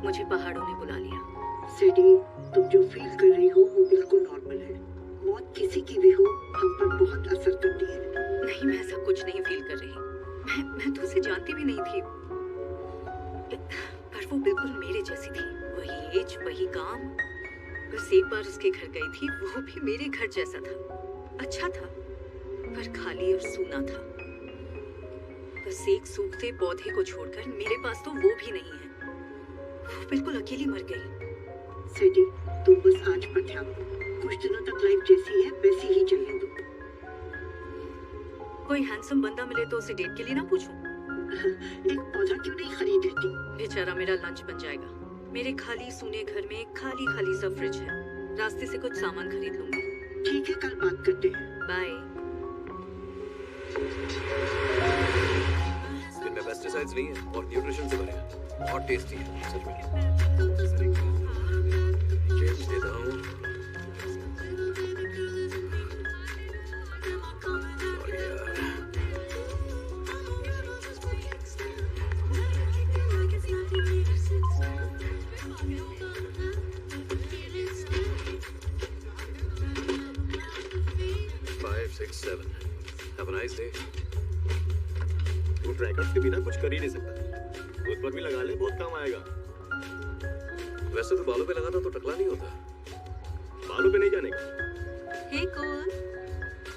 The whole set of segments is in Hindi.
मुझे पहाड़ों ने बुला लिया। सैडी, तुम जो फील कर रही हो वो बिल्कुल नॉर्मल है। मौत किसी की भी हो, हम पर बहुत असर करती है। नहीं, मैं ऐसा कुछ नहीं फील कर रही। मैं तो उसे जानती भी नहीं थी, पर वो बिल्कुल मेरे जैसी थी। वही एज, वही काम। बस एक बार उसके घर गई थी, वो भी मेरे घर जैसा था। अच्छा था, पर खाली और सूना था। बस एक सूखते पौधे को छोड़कर मेरे पास तो वो भी नहीं है। वो बिल्कुल अकेली मर गई। सैडी, तुम बस आज पर ध्यान दो। कुछ दिनों तक लाइफ जैसी है वैसी ही चलने दो। कोई हैंडसम बंदा मिले तो उसे डेट के लिए ना पूछूं? एक पौधा क्यों नहीं खरीद लेती? बेचारा मेरा लंच बन जाएगा। मेरे खाली सूने घर में खाली खाली सा फ्रिज है। रास्ते से कुछ सामान खरीद लूंगी। ठीक है, कल बात करते हैं। बाय। इनमें पेस्टिसाइड्स नहीं है और न्यूट्रिशन से भरे हैं और टेस्टी है सच में। चेंज देता हूँ। सॉरी यार। Have a nice day. वो ट्रैकर्स के बिना कुछ कर ही नहीं सकता। उस पर भी लगा ले, बहुत काम आएगा। वैसे तो बालों पे लगाना तो टकला नहीं होता। बालों पे नहीं जाने का। हे कौन?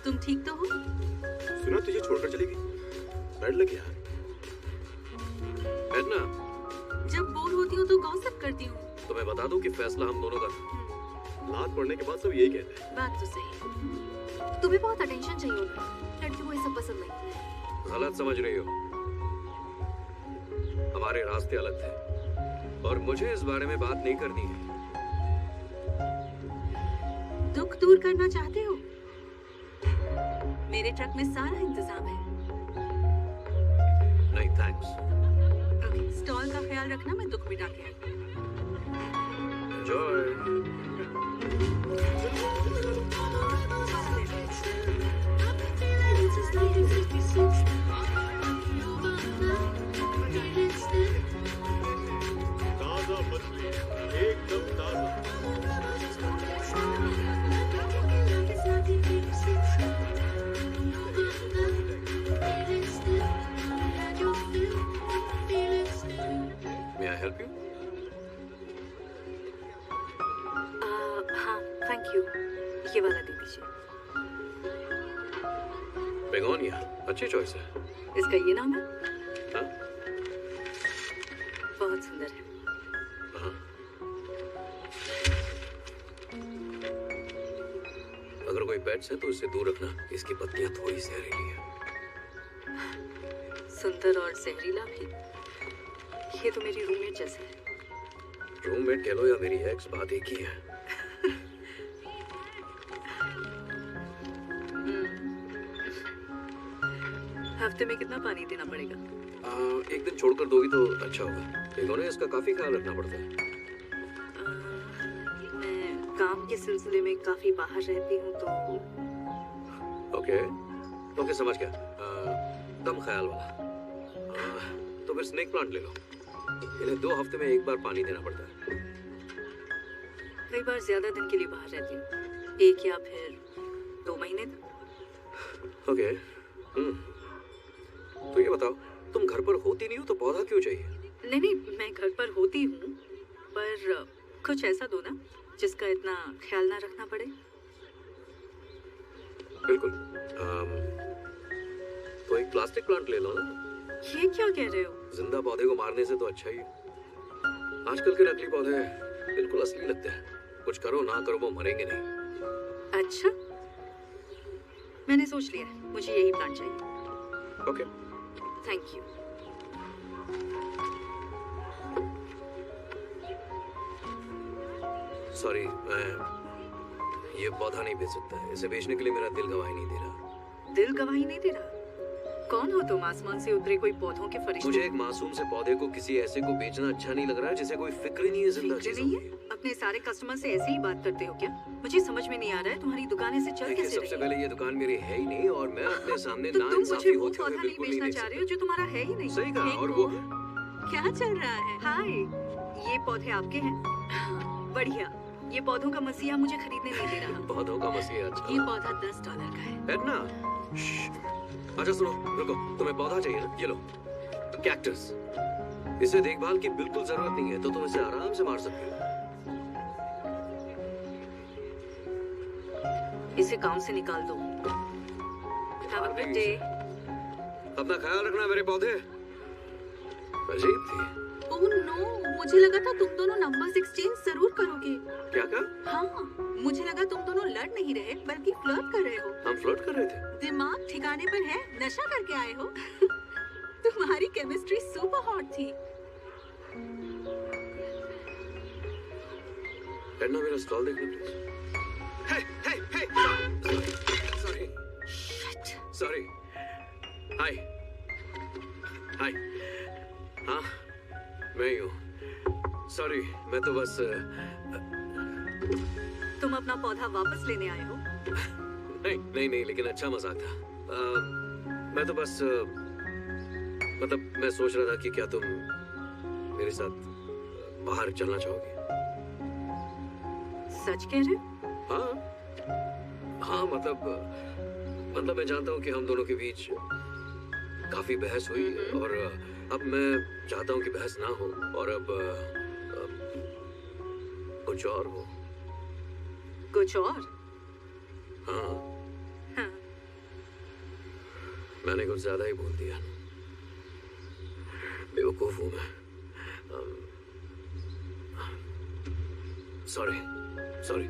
तुम ठीक तो हो? सुना तुझे छोड़कर चली गई। बैठ लग यार। बैठना। जब बोर होती हूँ तो गॉसिप करती हूँ। तो मैं बता दूँ कि फैसला हम दोनों का था। लात पड़ने के बाद सब यही कहते हैं। बात तो सही। तुम्हें बहुत अटेंशन चाहिए होता है। लड़कियों को ये सब पसंद नहीं। गलत समझ रही हो। हमारे रास्ते अलग थे और मुझे इस बारे में बात नहीं करनी है। दुख दूर करना चाहते हो? मेरे ट्रक में सारा इंतजाम है। नहीं थैंक्स। ओके, स्टॉल का ख्याल रखना, मैं दुख मिटा के आती हूँ। एंजॉय। ताजा मछली, एकदम ताजा। May I help you? हाँ, थैंक यू। ये वाला दे दीजिए। बेगोनिया, अच्छी चॉइस है। इसका ये नाम है? हाँ? बहुत सुंदर है। हाँ। अगर कोई पेट्स है तो इससे दूर रखना। इसकी पत्तियां थोड़ी जहरीली है। सुंदर और जहरीला भी। ये तो मेरी रूममेट जैसे है। रूममेट कह लो या मेरी एक्स, बात एक ही है। हफ्ते में कितना पानी देना पड़ेगा? एक दिन छोड़कर दोगी तो अच्छा होगा। बेगोनिया, इसका काफी ख्याल रखना पड़ता है। मैं काम के सिलसिले में काफी बाहर रहती हूँ तो। ओके, समझ गया। कम ख्याल वाला। तो फिर स्नेक प्लांट ले लो। इन्हें 2 हफ्ते में एक बार पानी देना पड़ता है। कई बार ज्यादा दिन के लिए बाहर रहती हूँ, 1 या फिर 2 महीने तक। ओके। तो ये बताओ, तुम घर पर होती नहीं हो तो पौधा क्यों चाहिए? नहीं, मैं घर पर होती हूँ, पर कुछ ऐसा दो ना जिसका इतना ख्याल ना रखना पड़े। बिल्कुल। तो एक प्लास्टिक प्लांट ले लो ना। ये क्या कह रहे हो? जिंदा पौधे को मारने से तो अच्छा ही है। आजकल के नकली पौधे बिल्कुल असली लगते हैं। कुछ करो ना करो, वो मरेंगे नहीं। अच्छा, मैंने सोच लिया है, मुझे यही प्लांट चाहिए। Okay, thank you. सॉरी, मैं ये पौधा नहीं बेच सकता है। इसे बेचने के लिए मेरा दिल गवाही नहीं दे रहा। दिल गवाही नहीं दे रहा? कौन हो तुम? आसमान से उतरे कोई पौधों के फरिश्ते? मुझे एक मासूम से पौधे को किसी ऐसे को बेचना अच्छा नहीं लग रहा है जिसे कोई फिक्र ही नहीं है जिंदा फिक्र चीजों नहीं की। है? अपने सारे कस्टमर से ऐसे ही बात करते हो क्या? मुझे समझ में नहीं आ रहा है, तुम्हारी दुकान ऐसे चल देखिए, कैसे सबसे रही? पहले ये दुकान मेरी है ही नहीं और मैं अपने सामने तो तुम मुझे नाइंसाफी वो होते पौधा हुए नहीं बिल्कुल बेचना नहीं चाह देख रहे हो जो तुम्हारा है ही नहीं। सही कहा। एक और वो क्या चल रहा है? हाय, ये ये पौधे आपके हैं? बढ़िया। ये पौधों का मसीहा मुझे खरीदने नहीं दे रहा। पौधों का मसीहा? अच्छा। ये पौधा $10 का है। एडना, अच्छा सुनो, रुको, तुम्हें पौधा चाहिए ना? ये लो, कैक्टस। इसे देखभाल की बिल्कुल जरूरत नहीं है, तो तुम इसे आराम से मार सकते हो। इसे काम से निकाल दो। Have a good day. अपना ख्याल रखना मेरे पौधे। अजीब थी। ओह नो, मुझे लगा था तुम दोनों नंबर्स एक्सचेंज जरूर करोगे। क्या कहा? हाँ, मुझे लगा तुम दोनों लड़ नहीं रहे बल्कि फ्लर्ट कर रहे हो। हम फ्लर्ट कर रहे थे। दिमाग ठिकाने पर है? नशा करके आए हो? तुम्हारी केमिस्ट्री सुपर हॉट थी। एडना, मेरा स्टॉल देखना please. Hey, hey, hey, sorry, sorry. Hi, hi. हाँ, मैं ही हूँ। सॉरी, मैं तो बस तुम अपना पौधा वापस लेने आए हो? नहीं, लेकिन अच्छा मजाक था। मैं तो बस मतलब मैं सोच रहा था कि क्या तुम मेरे साथ बाहर चलना चाहोगी? सच कह रहे हो? हाँ, मतलब मैं जानता हूँ कि हम दोनों के बीच काफी बहस हुई और अब मैं चाहता हूँ कि बहस ना हो और अब कुछ और हो। कुछ और? हाँ, हाँ। मैंने कुछ ज्यादा ही बोल दिया। बेवकूफ हूँ मैं। सॉरी,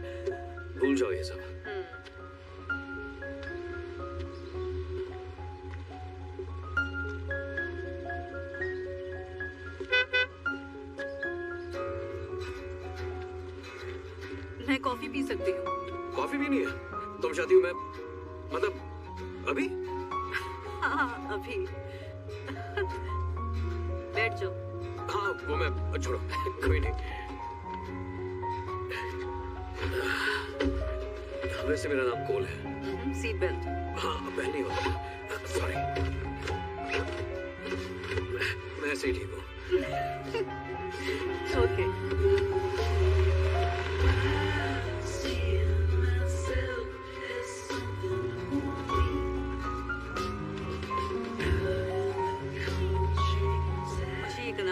भूल जाओ ये सब। मैं कॉफी पी सकती हूँ। कॉफी भी नहीं है? तुम चाहती हो मैं मतलब अभी? हाँ, अभी। बैठ जाओ। हाँ, वो मैं छोड़ो, कोई नहीं। वैसे मेरा नाम कोल है। Seat belt. हाँ, पहनी होगा। सॉरी, मैं ऐसे ही ठीक हूँ। ओके।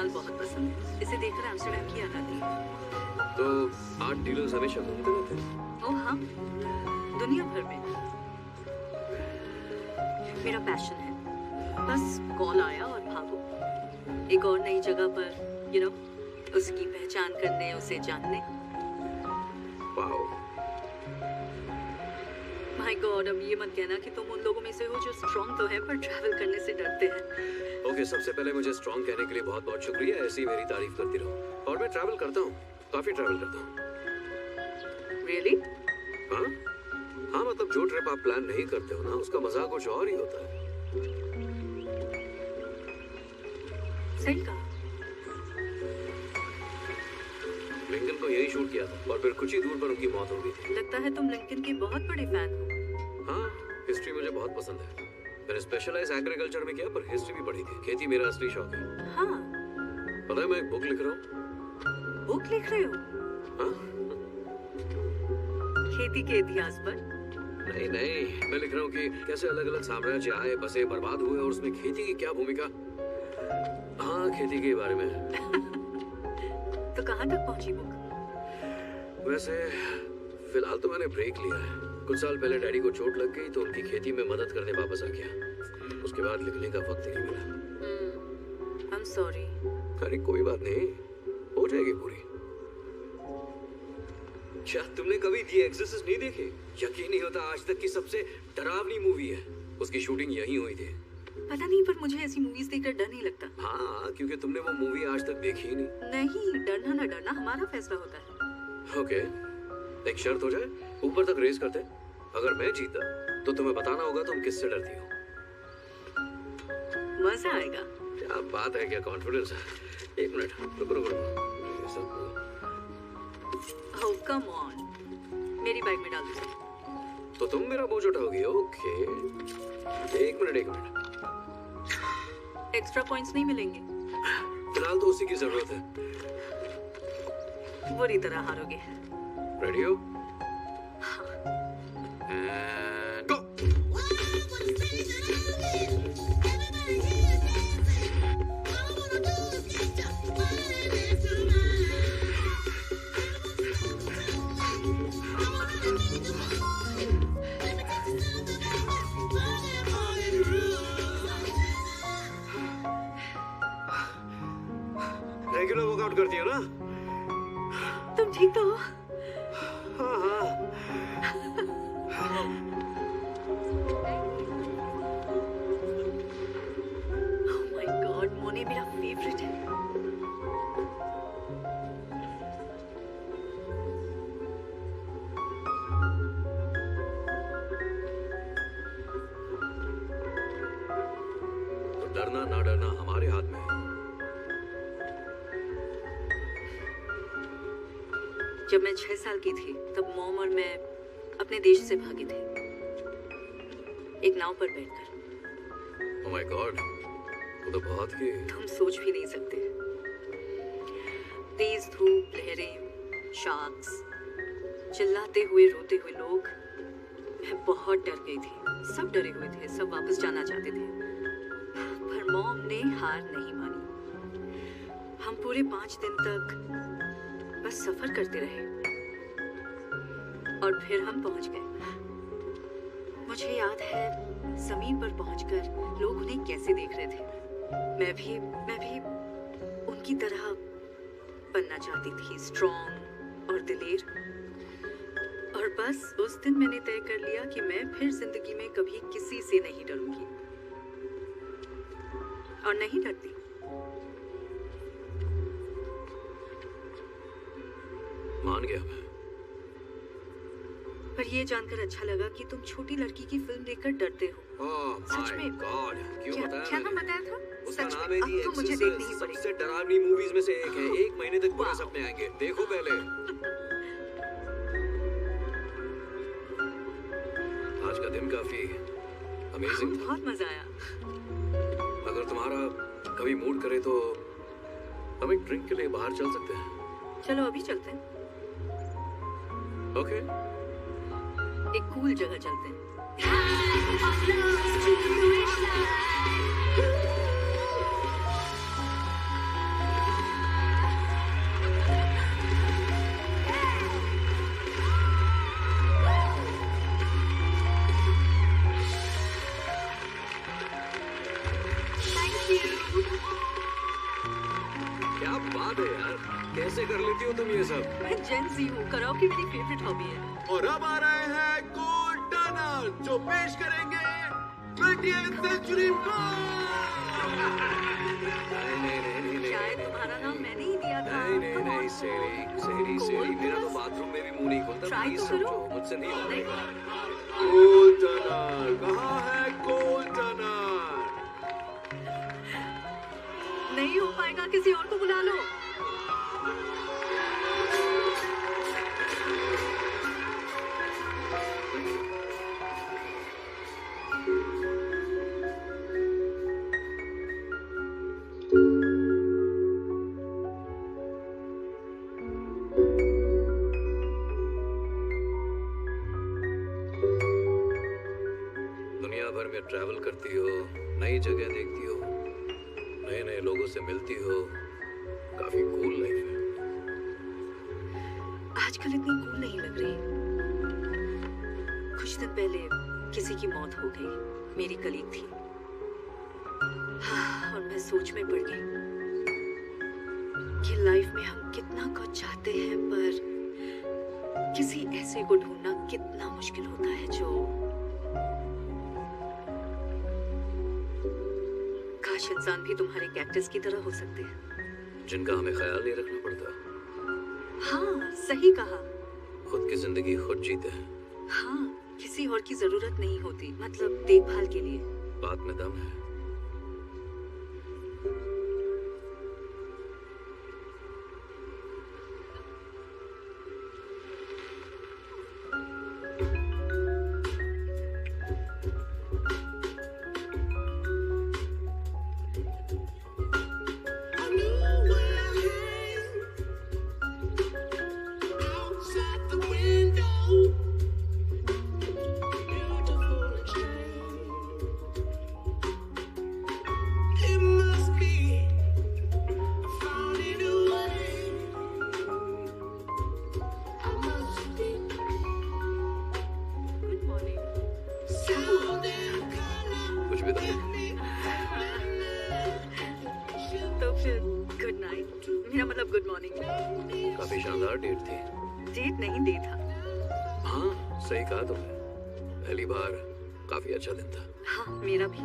बहुत पसंद है। इसे देखकर एम्स्टर्डम की याद आती है। तो आर्ट डीलर्स हमेशा घूमते रहते हैं? ओह हाँ, दुनिया भर में। मेरा पैशन है। बस कॉल आया और भागो। एक और नई जगह पर उसकी पहचान करने, उसे जानने। वाओ। माय गॉड, अब ये मत कहना कि तुम उन लोगों में से हो जो स्ट्रॉन्ग तो है पर ट्रैवल करने से डरते हैं। ओके, सबसे पहले मुझे स्ट्रॉन्ग कहने के लिए बहुत बहुत शुक्रिया। ऐसी ही मेरी तारीफ करती रहो। और मैं ट्रैवल करता हूँ, काफी ट्रैवल करता हूँ। रियली? हाँ, मतलब जो ट्रिप आप प्लान नहीं करते हो ना, उसका मजा कुछ और ही होता है। सही कहा। लिंकन को यही शूट किया था और फिर कुछ ही दूर पर उनकी मौत हो गई थी। लगता है तुम लिंकन के बहुत बड़े फैन हो। हाँ, हिस्ट्री मुझे बहुत पसंद है। मैंने स्पेशलाइज एग्रीकल्चर में किया पर हिस्ट्री भी पढ़ी थी। खेती मेरा असली शौक है। हाँ। पता है, मैं एक बुक लिख रहा हूँ। बुक लिख रहे हो? हाँ? खेती के इतिहास पर? नहीं, मैं लिख रहा हूँ कि कैसे अलग अलग साम्राज्य आए, बसे, बर्बाद हुए और उसमें खेती की क्या भूमिका। हाँ, खेती के बारे में। तो कहाँ तक पहुँची बुक? वैसे फिलहाल तो मैंने ब्रेक लिया है। कुछ साल पहले डैडी को चोट लग गई तो उनकी खेती में मदद करने वापस आ गया। उसके बाद लिखने का वक्त ही नहीं मिला। I'm sorry। अरे कोई बात नहीं, हो जाएगी पूरी। क्या तुमने कभी दी एक्सोर्सिस्ट नहीं देखी? यकीन नहीं होता, आज तक की सबसे डरावनी मूवी है। उसकी शूटिंग यहीं हुई थी। पता नहीं, पर मुझे ऐसी मूवीज देखकर डर नहीं लगता। हाँ, क्योंकि तुमने वो मूवी आज तक देखी ही नहीं। नहीं, डरना ना डरना हमारा फैसला होता है। ओके, एक शर्त हो जाए, ऊपर तक रेस करते। अगर मैं जीता तो तुम्हें बताना होगा तुम किससे डरती हो। मजा आएगा। क्या बात है, क्या कॉन्फिडेंस है। एक मिनट, रुको। Oh, come on। मेरी बाइक में डाल दो। तो तुम मेरा बोझ उठाओगी? ओके, एक मिनट। एक्स्ट्रा पॉइंट्स नहीं मिलेंगे। फिलहाल तो उसी की जरूरत है। बुरी तरह हारोगे। रेडी हो? And go. रेगुलर वर्कआउट करती हो ना? तुम ठीक तो हो? हाँ हाँ। Oh my God, मोने मेरा फेवरेट है। तो डरना ना डरना हमारे हाथ में है। जब मैं 6 साल की थी तब मॉम और मैं अपने देश से भागे थे, एक नाव पर बैठकर। Oh my God, वो तो बहुत ही। तुम सोच भी नहीं सकते। तेज धूप, लहरें, शार्क्स, चिल्लाते हुए रोते हुए लोग। मैं बहुत डर गई थी। सब डरे हुए थे, सब वापस जाना चाहते थे, पर मॉम ने हार नहीं मानी। हम पूरे 5 दिन तक बस सफर करते रहे और फिर हम पहुंच गए। मुझे याद है जमीन पर पहुंचकर लोग उन्हें कैसे देख रहे थे। मैं भी उनकी तरह बनना चाहती थी, स्ट्रॉन्ग और दिलेर। और बस उस दिन मैंने तय कर लिया कि मैं फिर जिंदगी में कभी किसी से नहीं डरूंगी और नहीं डरती। मान गया मैं। पर ये जानकर अच्छा लगा कि तुम छोटी लड़की की फिल्म देखकर डरते हो। Oh सच my में? God, क्यों क्या बताया क्या नाम मैंने? बताया था? उसका सच नाम में? है अब The तो मुझे Exorcist, देखनी ही पड़ेगी। सबसे डरावनी मूवीज में से एक है। 1 महीने तक बुरे Wow. सपने आएंगे। देखो पहले। आज का दिन काफी अमेजिंग था। बहुत मजा आया। अगर तुम्हारा कभी मूड करे तो हम एक ड्रिंक के लिए बाहर चल सकते हैं। चलो अभी चलते हैं, ओके। एक कूल जगह चलते हैं। क्या बात है यार, कैसे कर लेती हो तुम ये सब? मैं जेन ज़ी हूँ, कराओके मेरी फेवरेट हॉबी है। और अब आ रहे हैं कोल टनर जो पेश करेंगे 20th सेंचुरी नहीं। शायद तुम्हारा नाम मैंने ही दिया था। नहीं, सहेली, मेरा तो बाथरूम में भी मुंह नहीं खोलता। Try प्लीज तो करो। समझो, मुझसे नहीं होगा। कोल टनर कहाँ है कोल टनर? नहीं हो पाएगा, किसी और को बुला लो। दुनिया भर में ट्रैवल करती हो, नई जगह देखती हो, नए लोगों से मिलती हो, काफी कूल लाइफ है। आजकल इतनी कूल नहीं लग रही। कुछ दिन पहले किसी की मौत हो गई, मेरी कलीग थी। और मैं सोच में पड़ गई कि लाइफ में हम कितना कुछ चाहते हैं, पर किसी ऐसे को ढूंढना कितना मुश्किल होता है जो काश इंसान भी तुम्हारे कैक्टस की तरह हो सकते हैं, जिनका हमें ख्याल नहीं रखना पड़ता। हाँ सही कहा। खुद की जिंदगी खुद जीते हैं। हाँ, किसी और की जरूरत नहीं होती, मतलब देखभाल के लिए। बात में दम है। शानदार डेट थी। डेट नहीं डे था। हाँ, सही कहा तुमने। पहली बार काफी अच्छा दिन था। हाँ, मेरा भी।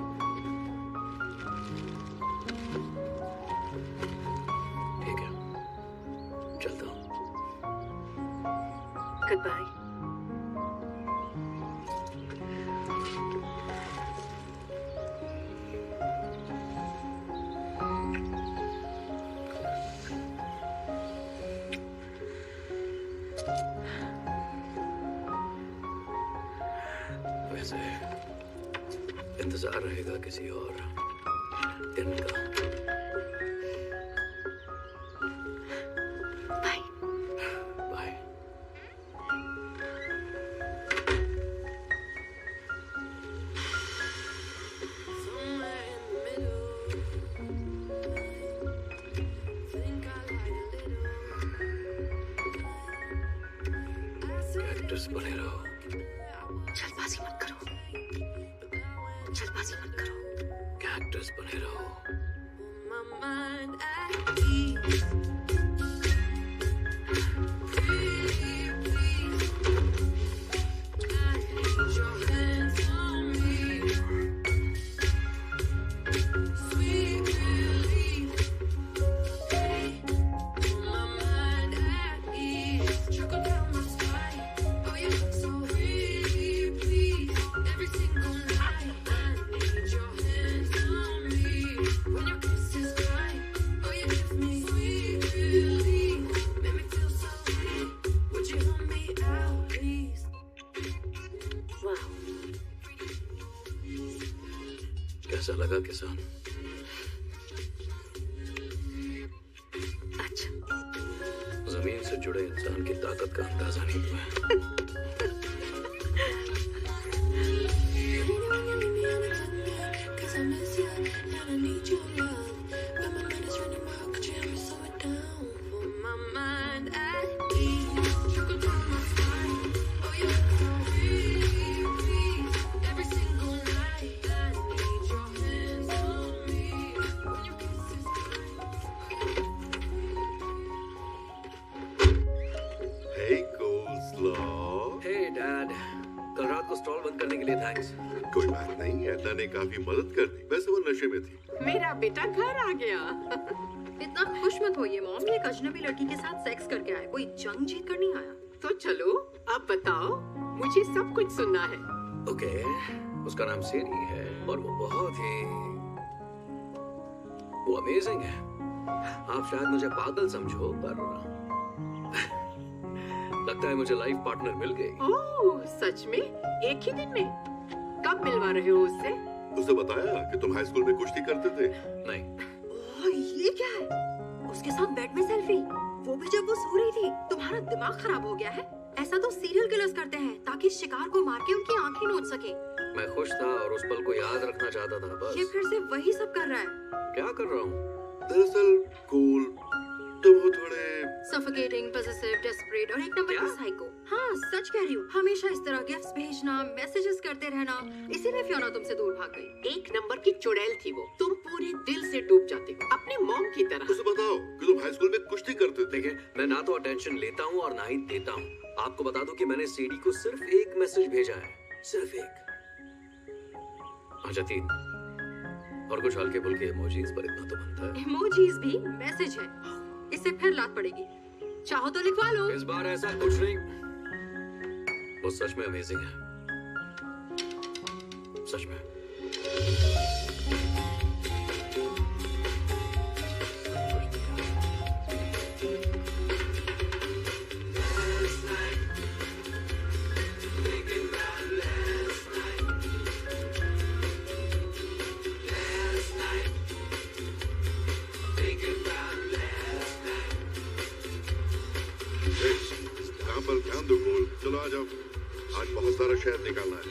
ठीक है, चलता हूँ। Good bye. वैसे इंतजार रहेगा किसी और दिन का। बाय। बाय। कैक्टस बने रहो। जल्दबाजी मत करो। जल्दबाजी मत करो। कैक्टस बने रहो। कैसा लगा किसान? अच्छा। जमीन से जुड़े इंसान की ताकत का अंदाजा नहीं हुआ। Hey, coleslaw. Hey Dad, कल रात को स्टॉल बंद करने के लिए थैंक्स। कोई बात नहीं, एडना ने काफी मदद कर दी। वैसे वो नशे में थी। मेरा बेटा घर आ गया। इतना खुश मत होइए मॉम, ये एक अजनबी लड़की के साथ सेक्स करके आया, कोई जंग जीत कर नहीं आया। तो चलो अब बताओ, मुझे सब कुछ सुनना है। ओके, उसका नाम सेरी है और वो बहुत ही अमेजिंग है। आप शायद मुझे पागल समझो, पर लगता है मुझे लाइफ पार्टनर मिल गई। ओह, सच में? एक ही दिन में? कब मिलवा रहे हो उससे? उसने बताया कि तुम हाई स्कूल में कुश्ती करते थे। नहीं। ओह, ये क्या है? उसके साथ बेड में सेल्फी, वो भी जब वो सो रही थी। तुम्हारा दिमाग खराब हो गया है? ऐसा तो सीरियल किलर्स करते हैं ताकि शिकार को मार के उनकी आंखें नोच सके। मैं खुश था और उस पल को याद रखना चाहता था बस। ये फिर से वही सब कर रहा है। क्या कर रहा हूँ? दरअसल कूल, तो वो थोड़े सफोकेटिंग, पॉसेसिव, डेस्परेट और एक नंबर का साइको। हाँ, सच कह रही हूँ। हमेशा इस तरह गिफ्ट्स भेजना, मैसेजेस करते रहना, इसीलिए फियोना तुमसे दूर भाग गई। एक नंबर की चुड़ैल थी वो। तुम पूरे दिल से डूब जाते हो, अपने मॉम की तरह। उसे बताओ कि तुम हाई स्कूल में कुश्ती करते थे। देखिए, मैं ना तो अटेंशन लेता हूँ और ना ही देता हूँ। आपको बता दूं कि मैंने सीडी को सिर्फ एक मैसेज भेजा है, सिर्फ एक। अच्छा, 3 और कुछ हल्के फुल्के इमोजीज, पर इतना तो बनता है। इमोजीज भी मैसेज है, इससे फिर लात पड़ेगी। चाहो तो लिखवा लो। इस बार ऐसा कुछ नहीं। वो सच में अमेजिंग है, सच में। ध्यान दो कूल, चलो आ जाओ। आज बहुत सारा शहद निकालना है।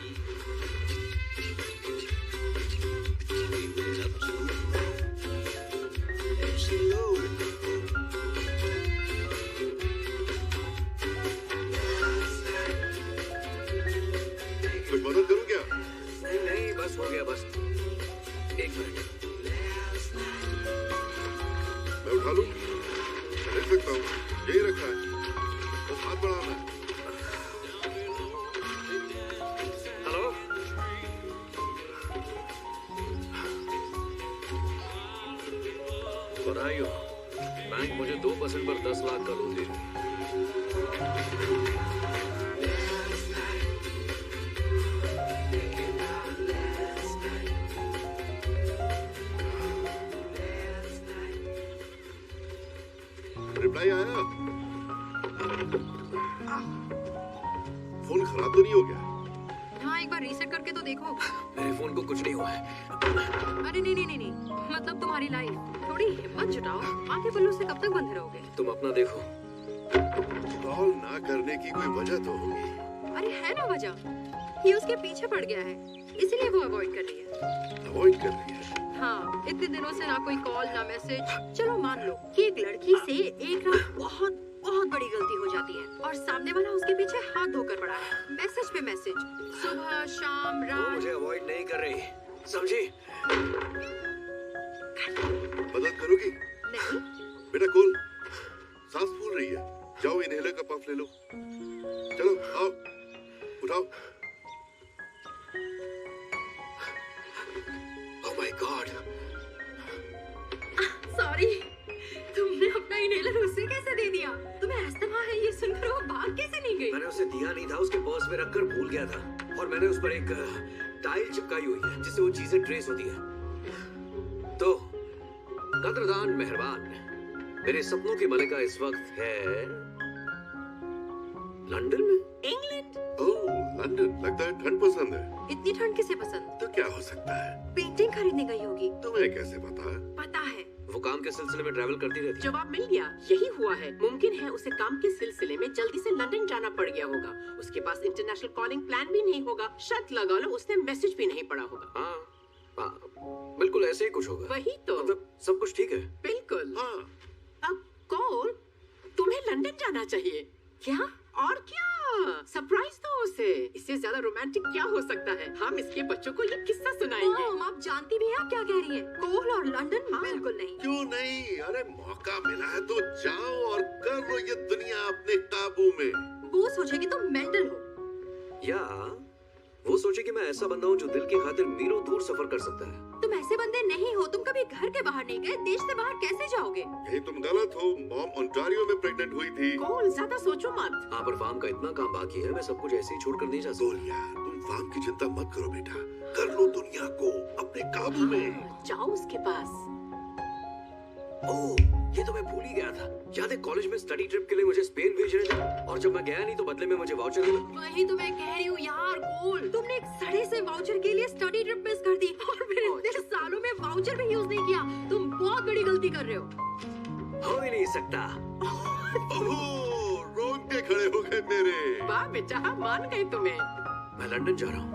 कुछ मदद करूं क्या? नहीं नहीं, बस हो गया, बस 1 मिनट। मैं उठा लूं? मैं ले सकता हूँ, यही रखा है। पड़ा मैं। हेलो, बधाई हो। बैंक मुझे 2% पर 10 लाख का लोन दे रही है। रिप्लाई आया? फोन खराब तो नहीं हो गया? हाँ, एक बार रीसेट करके तो देखो। मेरे फोन को कुछ नहीं हुआ है। अरे नहीं, मतलब तुम्हारी लाइफ। थोड़ी हिम्मत जुटाओ, आगे बल्लू से कब तक बंधे रहोगे? तुम अपना देखो। कॉल ना करने की कोई वजह तो होगी। अरे है ना वजह, ये उसके पीछे पड़ गया है, इसीलिए वो अवॉइड कर रही है। अवॉइड कर रही है? हाँ, इतने दिनों से ना कोई कॉल ना मैसेज। चलो मान लो कि एक लड़की से एक रात बहुत बड़ी गलती हो जाती है और सामने वाला उसके पीछे हाथ धोकर पड़ा है, मैसेज पे मैसेज, सुबह शाम वो रात। मुझे अवॉइड नहीं कर रही, समझी? मदद करोगी? नहीं। बेटा कॉल, सांस फूल रही है, जाओ इनहेलर का पफ ले लो। चलो आओ, उठाओ। Oh my God. सॉरी, तुमने अपना इनहेलर उसे कैसे दे दिया? तुम्हें अस्थमा है ये सुनकर वो भाग कैसे नहीं गई? मैंने उसे दिया नहीं था, उसके पर्स में रखकर भूल गया था और मैंने उस पर एक टाइल चिपकाई हुई है जिससे वो चीजें ट्रेस होती है। तो कद्रदान मेहरबान, मेरे सपनों की मलिका इस वक्त है लंदन में। इंग्लैंड। ओह लंदन, लगता है ठंड पसंद है। इतनी ठंड किसे पसंद? तो क्या हो सकता है? पेंटिंग खरीदने गई होगी। तुम्हें कैसे पता? पता है, वो काम के सिलसिले में ट्रैवल करती रहती है। जवाब मिल गया, यही हुआ है। मुमकिन है उसे काम के सिलसिले में जल्दी से लंदन जाना पड़ गया होगा। उसके पास इंटरनेशनल कॉलिंग प्लान भी नहीं होगा। शर्त लगा लो उसने मैसेज भी नहीं पढ़ा होगा। हाँ, बिल्कुल ऐसे ही कुछ होगा। वही तो, मतलब सब कुछ ठीक है। बिल्कुल। हाँ। अब कॉल, तुम्हें लंदन जाना चाहिए। क्या? और क्या, सरप्राइज दो उसे। इससे ज्यादा रोमांटिक क्या हो सकता है? हम इसके बच्चों को ये किस्सा सुनाएंगे। मॉम, आप जानती भी हैं आप क्या कह रही हैं? कोल और लंदन? हाँ। बिल्कुल नहीं। क्यों नहीं? अरे मौका मिला है तो जाओ और कर लो ये दुनिया अपने काबू में। वो सोचेगी तुम मेंटल हो। या वो सोचे कि मैं ऐसा बंदा हूँ जो दिल की खातिर मीलों दूर सफर कर सकता है। तुम ऐसे बंदे नहीं हो। तुम कभी घर के बाहर नहीं गए, देश से बाहर कैसे जाओगे? यही तुम गलत हो। मॉम ओंटारियो में प्रेग्नेंट हुई थी। कॉल, ज्यादा सोचो मत। हाँ, पर फार्म का इतना काम बाकी है, मैं सब कुछ ऐसे ही छोड़कर नहीं जा सकता। गोलिया, तुम फार्म की चिंता मत करो बेटा, कर लो दुनिया को अपने काबू में। जाओ उसके पास। ओह, ये तो मैं भूल ही गया था। याद है कॉलेज में स्टडी ट्रिप के लिए मुझे स्पेन भेज रहे थे और जब मैं गया नहीं तो बदले में मुझे वाउचर मिला। वही तो मैं कह रही हूँ यार कोल, तुमने एक सड़े से वाउचर के लिए स्टडी ट्रिप मिस कर दी और फिर इतने सालों में वाउचर भी यूज नहीं किया। तुम बहुत बड़ी गलती कर रहे हो। हो ही नहीं सकता। ओह, रोंगटे खड़े हो गए मेरे। वाह बेटा, मान गए तुम्हें। मैं लंदन जा रहा हूँ।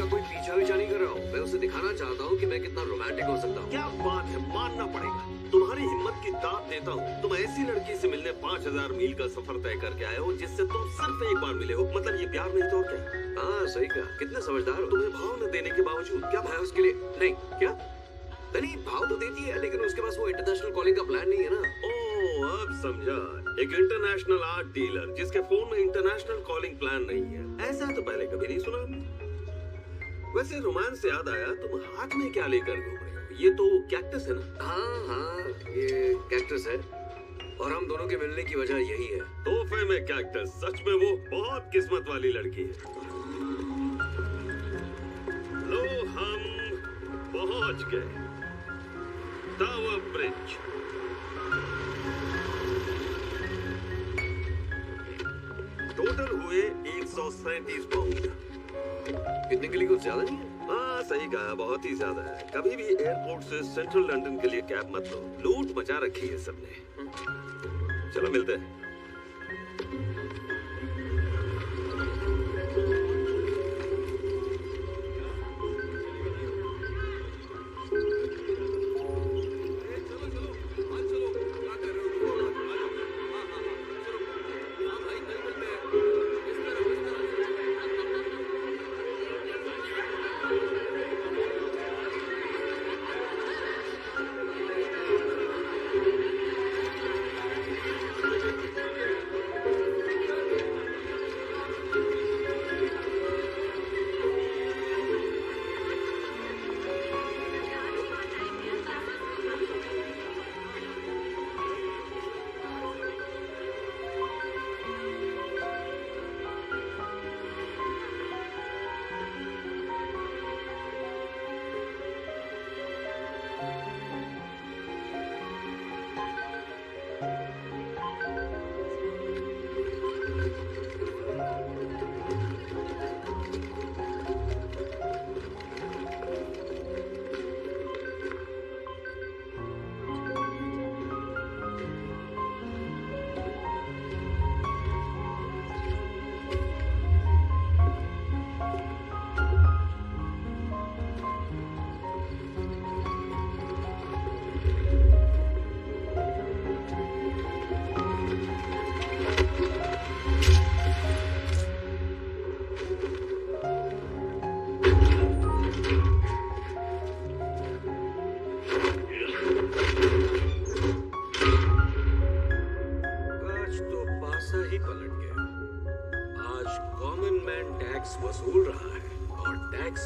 कोई पीछा विछा नहीं कर रहा हूँ। मैं उसे दिखाना चाहता हूँ कि मैं कितना रोमांटिक हो सकता हूँ। क्या बात है, मानना पड़ेगा। तुम्हारी हिम्मत की दाद देता हूँ। तुम ऐसी लड़की से मिलने 5000 मील का सफर तय करके आए हो जिससे तुम सिर्फ एक बार मिले हो। मतलब ये प्यार नहीं तो और क्या? हाँ सही कहा, कितने समझदार हो। तुम्हें भाव न देने के बावजूद क्या भाई उसके लिए? नहीं क्या? नहीं, भाव तो देती है लेकिन उसके पास वो इंटरनेशनल कॉलिंग का प्लान नहीं है ना। ओह, अब समझा। एक इंटरनेशनल आर्ट डीलर जिसके फोन में इंटरनेशनल कॉलिंग प्लान नहीं है। ऐसा तो पहले कभी नहीं सुना। वैसे रोमांस से याद आया, तुम हाथ में क्या लेकर घूम रहे हो? ये तो कैक्टस है ना? हाँ, ये कैक्टस है और हम दोनों के मिलने की वजह यही है। तोहफे में कैक्टस, सच में वो बहुत किस्मत वाली लड़की है। लो, हम पहुंच गए टावर ब्रिज। टोटल हुए 137 पाउंड। कितने के लिए कुछ ज्यादा नहीं है? हाँ सही कहा, बहुत ही ज्यादा है। कभी भी एयरपोर्ट से सेंट्रल लंदन के लिए कैब मत लो, लूट मचा रखी है सबने। चलो मिलते हैं।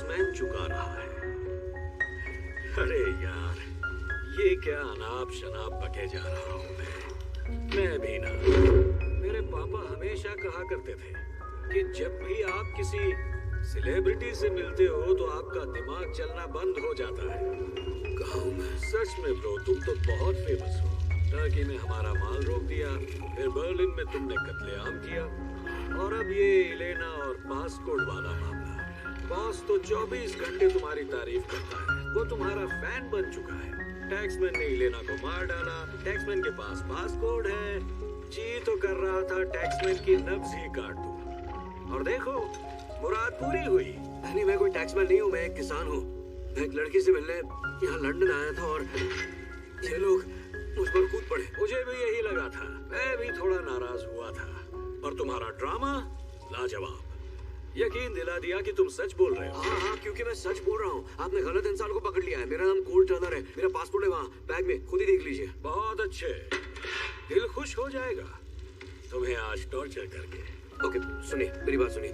टैक्समैन चुका रहा है। अरे यार, ये क्या अनाप शनाप बके जा रहा हूँ मैं भी ना। मेरे पापा हमेशा कहा करते थे कि जब भी आप किसी सेलिब्रिटी से मिलते हो तो आपका दिमाग चलना बंद हो जाता है। कहूँ मैं, सच में ब्रो, तुम तो बहुत फेमस हो। टर्की में हमारा माल रोक दिया, फिर बर्लिन में तुमने कत्लेआम किया, और अब ये इलेना और पासपोर्ट वाला मामला। बॉस तो 24 घंटे तुम्हारी तारीफ करता है, वो तुम्हारा फैन बन चुका है। टैक्समैन ने इलेना को मार डाला, टैक्समैन के पास पासपोर्ट है, जी तो कर रहा था टैक्समैन की नब्ज ही काट दूं। और देखो, मुराद पूरी हुई। नहीं, मैं कोई टैक्समैन नहीं हूँ, मैं एक किसान हूँ। मैं एक लड़की से मिलने यहाँ लंदन आया था और ये लोग मुझ पर कूद पड़े। मुझे भी यही लगा था, मैं भी थोड़ा नाराज हुआ था, पर तुम्हारा ड्रामा लाजवाब। यकीन दिला दिया कि तुम सच बोल रहे हो। हाँ, क्योंकि मैं सच बोल रहा हूँ। आपने गलत इंसान को पकड़ लिया है। मेरा नाम कोल टर्नर है, मेरा पासपोर्ट है वहाँ बैग में, खुद ही देख लीजिए। बहुत अच्छे, दिल खुश हो जाएगा तुम्हें आज टॉर्चर करके। ओके, सुनिए, मेरी बात सुनिए।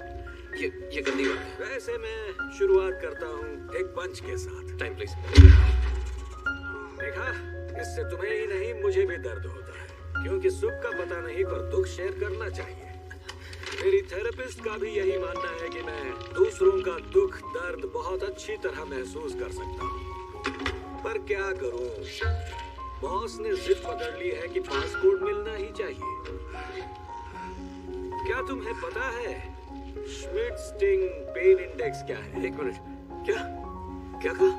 ये गंदी बात है। वैसे मैं शुरुआत करता हूँ एक पंच के साथ। Time please. देखा, इससे तुम्हें ही नहीं मुझे भी दर्द होता है, क्योंकि सुख का पता नहीं पर दुख शेयर करना चाहिए। मेरी थेरेपिस्ट का भी यही मानना है कि मैं दूसरों का दुख दर्द बहुत अच्छी तरह महसूस कर सकता हूँ, पर क्या करूँ, बॉस ने जिद पकड़ ली है कि पासपोर्ट मिलना ही चाहिए। क्या तुम्हें पता है श्मिट-स्टिंग पेन इंडेक्स क्या है? एक मिनट, क्या कहा?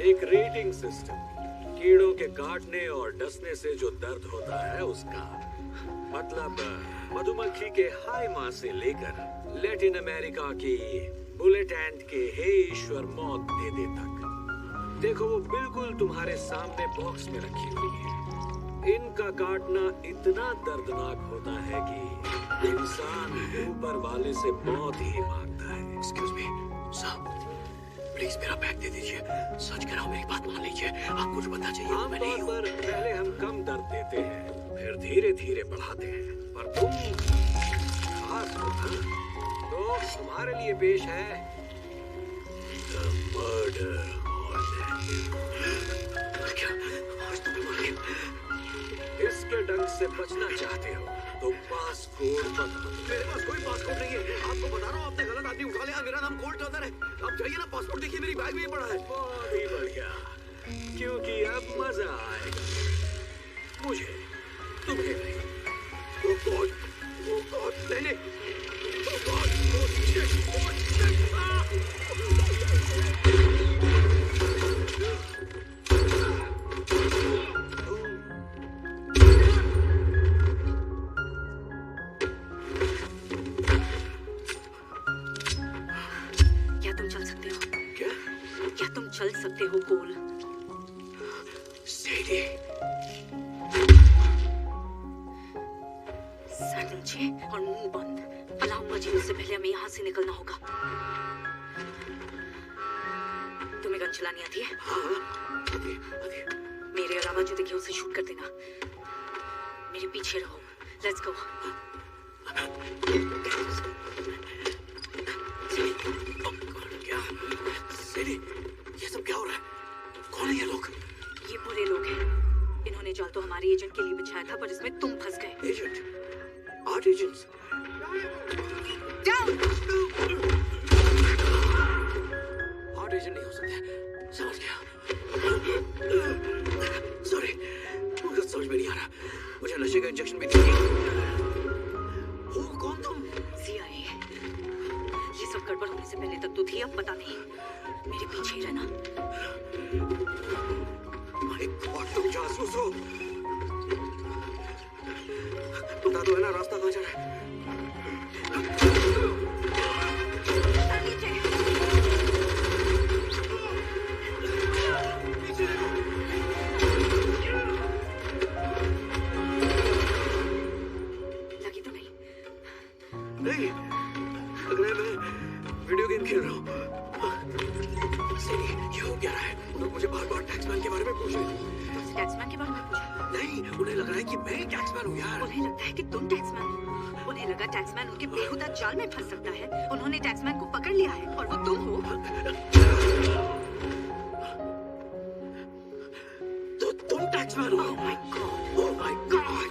एक रेटिंग सिस्टम, कीड़ों के काटने और डसने से जो दर्द होता है उसका। मतलब मधुमक्खी के हाय माँ से लेकर लैटिन अमेरिका की बुलेट एंट के हे ईश्वर मौत दे दे तक। देखो, वो बिल्कुल तुम्हारे सामने बॉक्स में रखी हुई है। इनका काटना इतना दर्दनाक होता है कि इंसान ऊपर वाले से मौत ही मांगता है। एक्सक्यूज मी साहब, प्लीज मेरा बैग दे दीजिए। सच कह रहा हूँ, मेरी बात मान लीजिए। आपको जो बनना चाहिए मैं नहीं हूँ। पर पहले हम कम दर्द देते हैं, फिर धीरे धीरे बढ़ाते हैं। पर तुम खास हो ना, तो तुम्हारे लिए पेश है The Murder Hornet। क्या आज तुम्हें मार दिया? इसके डंक से बचना चाहते हो तो पासपोर्ट बताओ। मेरे पास कोई पासपोर्ट नहीं है, आपको बता रहा हूँ। आपने गलत आदमी उठा लिया। मेरा नाम कोल टर्नर है। आप जाइए ना, पासपोर्ट देखिए, मेरी बैग में ही पड़ा है। बहुत ही बढ़िया, क्योंकि अब मजा आएगा मुझे, तुम्हें नहीं। Oh God, नहीं। Oh God, oh shit, क्या तुम चल सकते हो? क्या तुम चल सकते हो कोल? सेडी, सर नीचे और मुंह बंद। अलार्म बजने से पहले हमें यहाँ से निकलना होगा। तुम्हें गन चलानी आती है? आती। मेरे अलावा जो दिखे उसे शूट कर देना। मेरे पीछे रहो। Let's go. क्या सेडी, ये सब क्या हो रहा है? कौन है ये लोग? ये बुरे लोग हैं। इन्होंने जाल तो हमारे एजेंट के लिए बिछाया था, पर इसमें तुम फंस गए। Agent, art agents. Art agent नहीं हो सकते, समझ गया। सॉरी, मुझे समझ में नहीं आ रहा। मुझे नशे का इंजेक्शन भी दीजिए। हो कौन तुम? CIA। ये सब गड़बड़ होने से पहले तक तो थी, अब पता नहीं। मेरे पीछे ही रहना। माय गॉड, तुम जासूस हो। बता दो है ना, रास्ता कहाँ जा रहा है? लगी तो नहीं? नहीं, लग रहा है मैं वीडियो गेम खेल रहा हूँ। सेडी, हो क्या रहा है? उन्होंने मुझे बार-बार टैक्समैन के बारे में पूछा। तुमसे टैक्समैन के बारे में पूछा? नहीं, उन्हें लग रहा है कि मैं ही टैक्समैन हूँ यार। उन्हें लगता है कि तुम टैक्समैन हो। उन्हें लगा टैक्समैन उनके बेहुदा जाल में फंस सकता है। उन्होंने टैक्समैन को पकड़ लिया है और वो तुम हो। तो तुम टैक्समैन हो? Oh my God! Oh my God!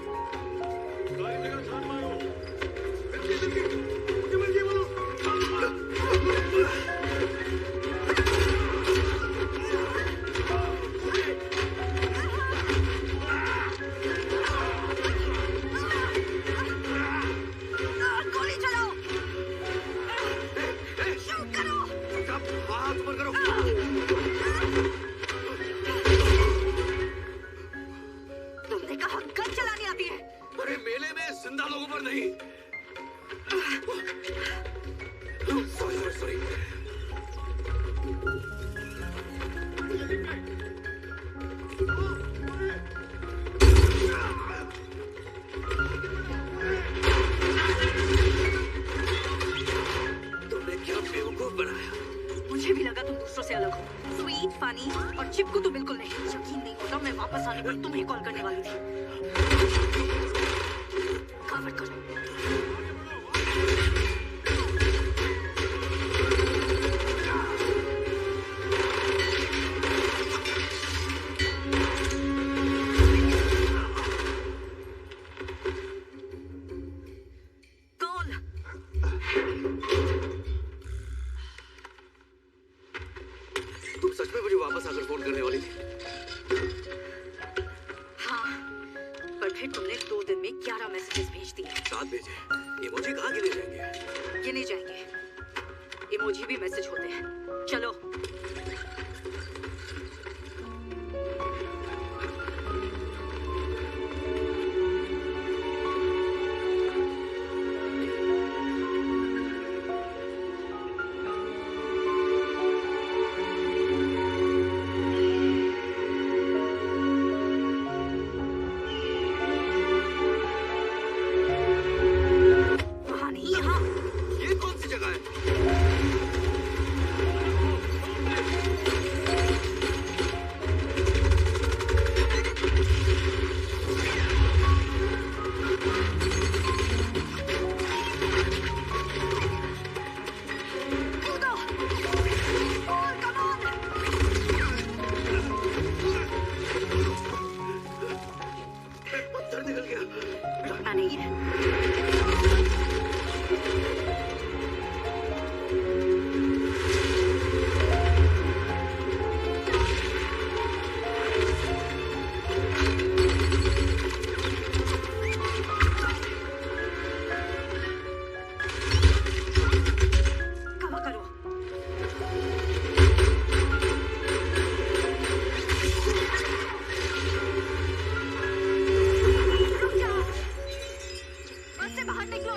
सारी जगह छान मारो। मिल गई बोलो। गोली चलाओ! शूट करो! हाथ ऊपर करो। तुमने कहा गन चलानी आती है। अरे मेले में जिंदा लोगों पर नहीं। सॉरी। तुमने क्या बेवकूफ बनाया? मुझे भी लगा तुम दूसरों से अलग हो। स्वीट, फनी और चिपकू तो बिल्कुल नहीं। यकीन नहीं होता मैं वापस आने पर तुम्हें कॉल करने वाली थी। कवर करो। कौन? तुम सच में मुझे वापस आकर फोन करने वाली थी? हाँ, पर फिर तुमने 2 दिन में 11 मैसेजेस भेज दिए। 7 भेजे। इमोजी कहाँ गिने जाएंगे? गिने जाएंगे। इमोजी भी मैसेज होते हैं। चलो। वहाँ नहीं, यहाँ। ये कौन सी जगह है? कूदो! और come on! पत्थर निकल गया। डरना नहीं है। कवर करो। रुक जाओ। बस से बाहर निकलो।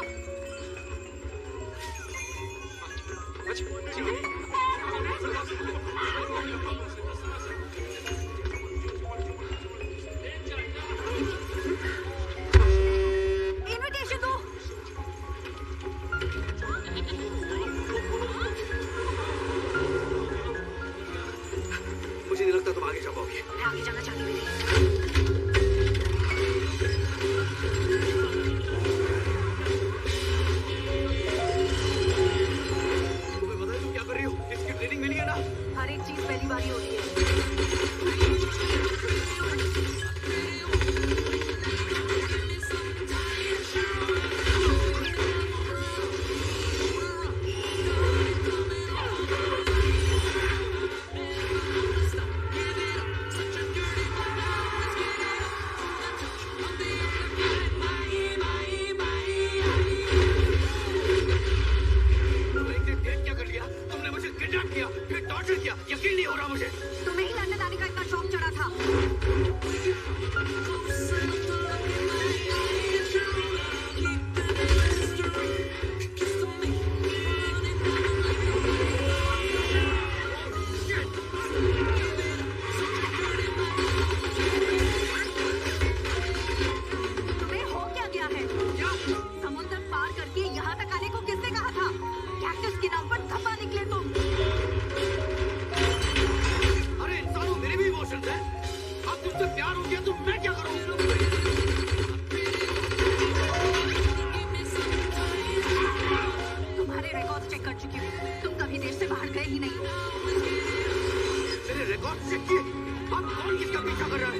इनविटेशन दो। मुझे नहीं लगता तुम आगे जा पाओगे। मैं आगे जाना चाहती हूँ। तुम्हें पता है तुम क्या कर रही हो? इसकी ट्रेनिंग मिली है ना? हर एक चीज पहली बारी होती है। तुमने एक दिन डेट क्या कर लिया? तुमने मुझे किडनैप किया, फिर टॉर्चर किया। यकीन नहीं हो रहा मुझे। तुम्हें ही लंदन आने का इतना शौक चढ़ा था। तुम्हें हो क्या गया है? समुद्र पार करके यहाँ तक आने को किसने कहा था? कैक्टस के नाम पर धब्बा निकले तुम। रिकॉर्ड चेक किए। अब कौन किसका पीछा कर रहा है?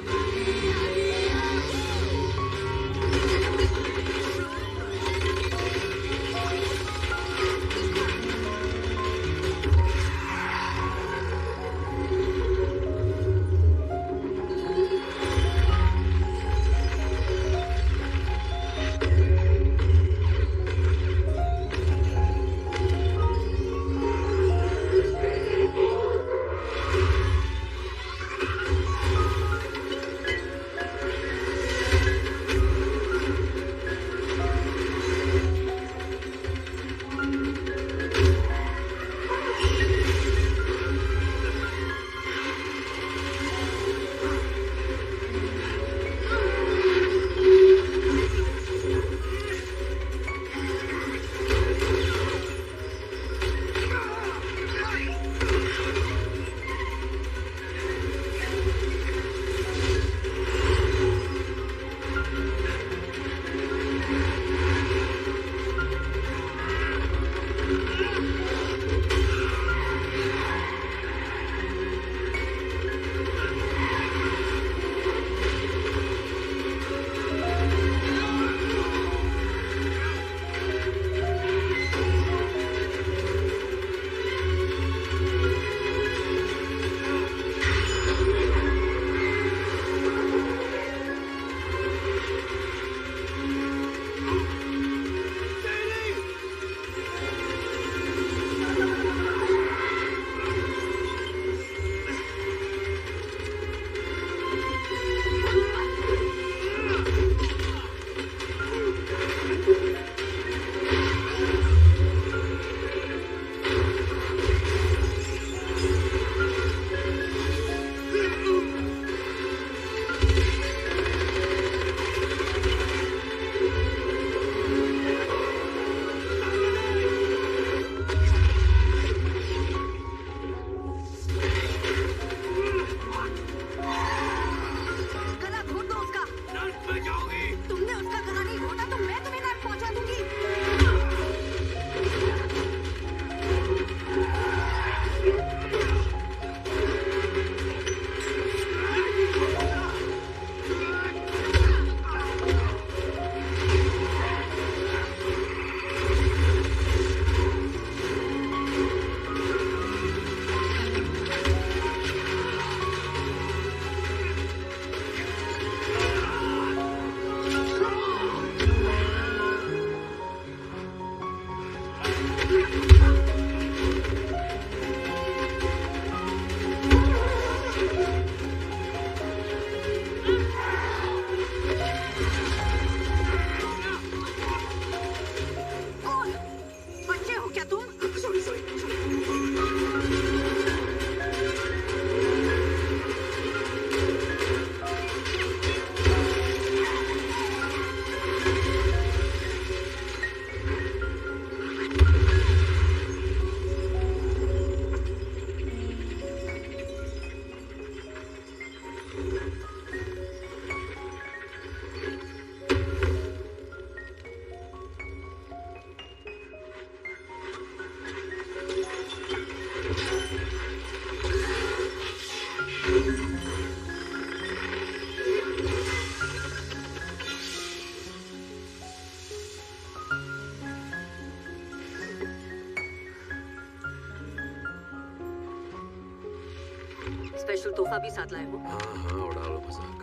स्पेशल तोहफा भी साथ लाए हो? हाँ हाँ, उड़ा लो मजाक।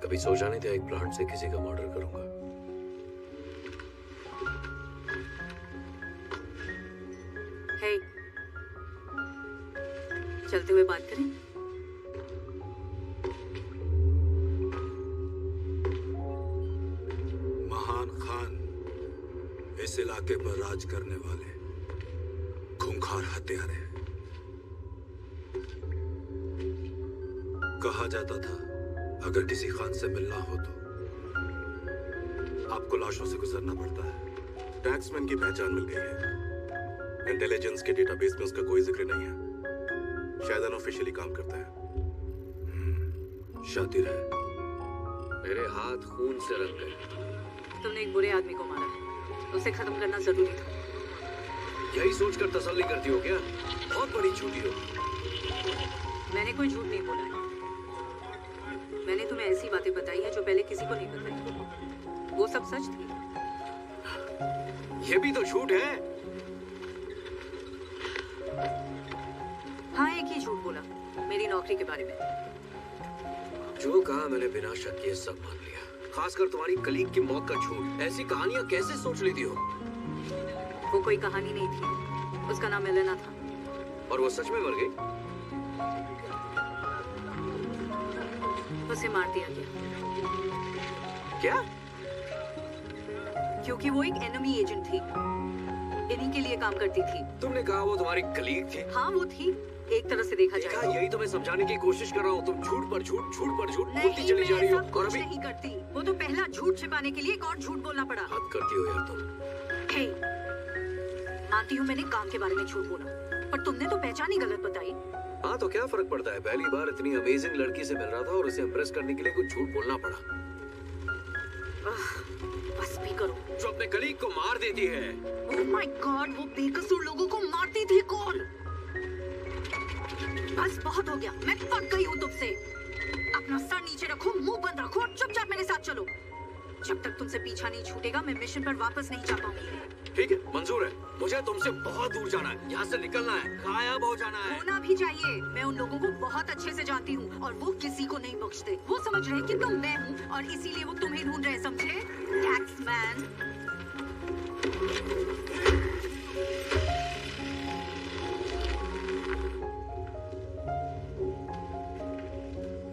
कभी सोचा नहीं था एक प्लांट से किसी का मर्डर करूंगा। हे, चलते हुए बात करें? महान खान इस इलाके पर राज करने वाले खूंखार हत्यारे। कहा जाता था अगर किसी खान से मिलना हो तो आपको लाशों से गुजरना पड़ता है। टैक्समैन की पहचान मिल गई है। इंटेलिजेंस के डेटाबेस में उसका कोई जिक्र नहीं है। शायद अनऑफिशियली काम करता है। शातिर है। मेरे हाथ खून से रंग गए। तुमने एक बुरे आदमी को मारा है, उसे खत्म करना जरूरी था। यही सोचकर तसल्ली करती हो क्या? बहुत बड़ी झूठी हो। मैंने कोई झूठ नहीं बोला है। मैंने तुम्हें ऐसी बातें बताई है जो पहले किसी को नहीं बताई। वो सब सच थी। ये भी तो झूठ है। हाँ, एक ही झूठ बोला, मेरी नौकरी के बारे में। जो कहा मैंने बिना शक के सब मान लिया, खासकर तुम्हारी कलीग की मौत का झूठ। ऐसी कहानियां कैसे सोच लेती हो? वो कोई कहानी नहीं थी, उसका नाम एलेना था। और वो सच में मर गई? उसे मार दिया गया। क्या? क्योंकि वो एक एनिमी एजेंट थी, इन्हीं के लिए काम करती थी। तुमने कहा वो तुम्हारी कलीग थी? हाँ, वो थी, एक तरह से देखा जाए। यही तो मैं समझाने की कोशिश कर रहा हूँ। तुम झूठ पर झूठ बोलती चली जा रही हो। और अभी नहीं करती। वो तो पहला झूठ छिपाने के लिए एक और झूठ बोलना पड़ा। हद करती हो यार तुम। मानती हूँ मैंने काम के बारे में झूठ बोला, पर तुमने तो पहचान ही गलत बताई। हाँ, तो क्या फर्क पड़ता है? पहली बार इतनी अमेजिंग लड़की से मिल रहा था और उसे इम्प्रेस करने के लिए कुछ झूठ बोलना पड़ा। बस भी करो। जो अपने कलीग को मार देती है। ओह माय गॉड, वो बेकसूर लोगों को मारती थी कौन? बस बहुत हो गया, मैं पक गई हूँ तुमसे। अपना सर नीचे रखो, मुंह बंद रखो और चुपचाप मेरे साथ चलो। जब तक तुमसे पीछा नहीं छूटेगा, मैं मिशन पर वापस नहीं जा पाऊंगी। ठीक है, मंजूर है। मुझे तुमसे बहुत दूर जाना है, यहाँ से निकलना है, गायब हो जाना है। होना भी चाहिए। मैं उन लोगों को बहुत अच्छे से जानती हूँ और वो किसी को नहीं बख्शते। वो समझ रहे कि तुम मैं हूँ और इसीलिए वो तुम्हें ढूंढ रहे, समझे? टैक्समैन।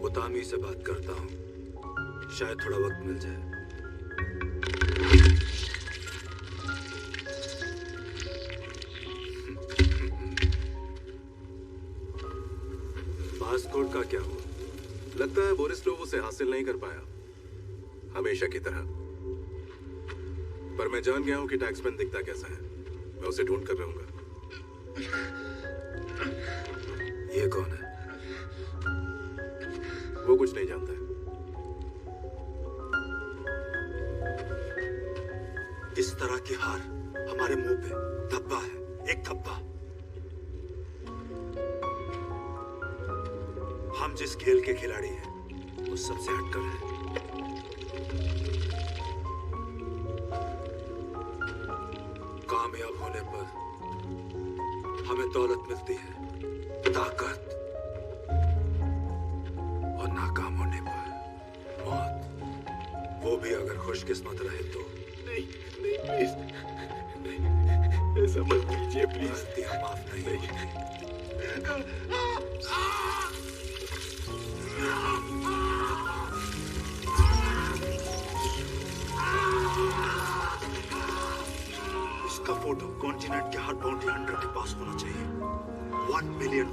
उतामी से बात करता हूँ, शायद थोड़ा वक्त मिल जाए। पासपोर्ट का क्या हुआ? लगता है बोरिस्लोव उसे हासिल नहीं कर पाया, हमेशा की तरह। पर मैं जान गया हूं कि टैक्समैन दिखता कैसा है। मैं उसे ढूंढ कर रहूंगा। ये कौन है? वो कुछ नहीं जानता है। इस तरह की हार हमारे मुंह पे धब्बा है, एक धब्बा। हम जिस खेल के खिलाड़ी हैं, वो सबसे हटकर है। कामयाब होने पर हमें दौलत मिलती है, ताकत, और नाकाम होने पर मौत। वो भी अगर खुशकिस्मत रहे तो। नहीं, प्लीज, नहीं, ऐसा मत कीजिए प्लीज। गलतियां माफ नहीं होती। इसका फोटो कॉन्टिनेंट के हर बाउंड्री हंटर के पास होना चाहिए। $1 मिलियन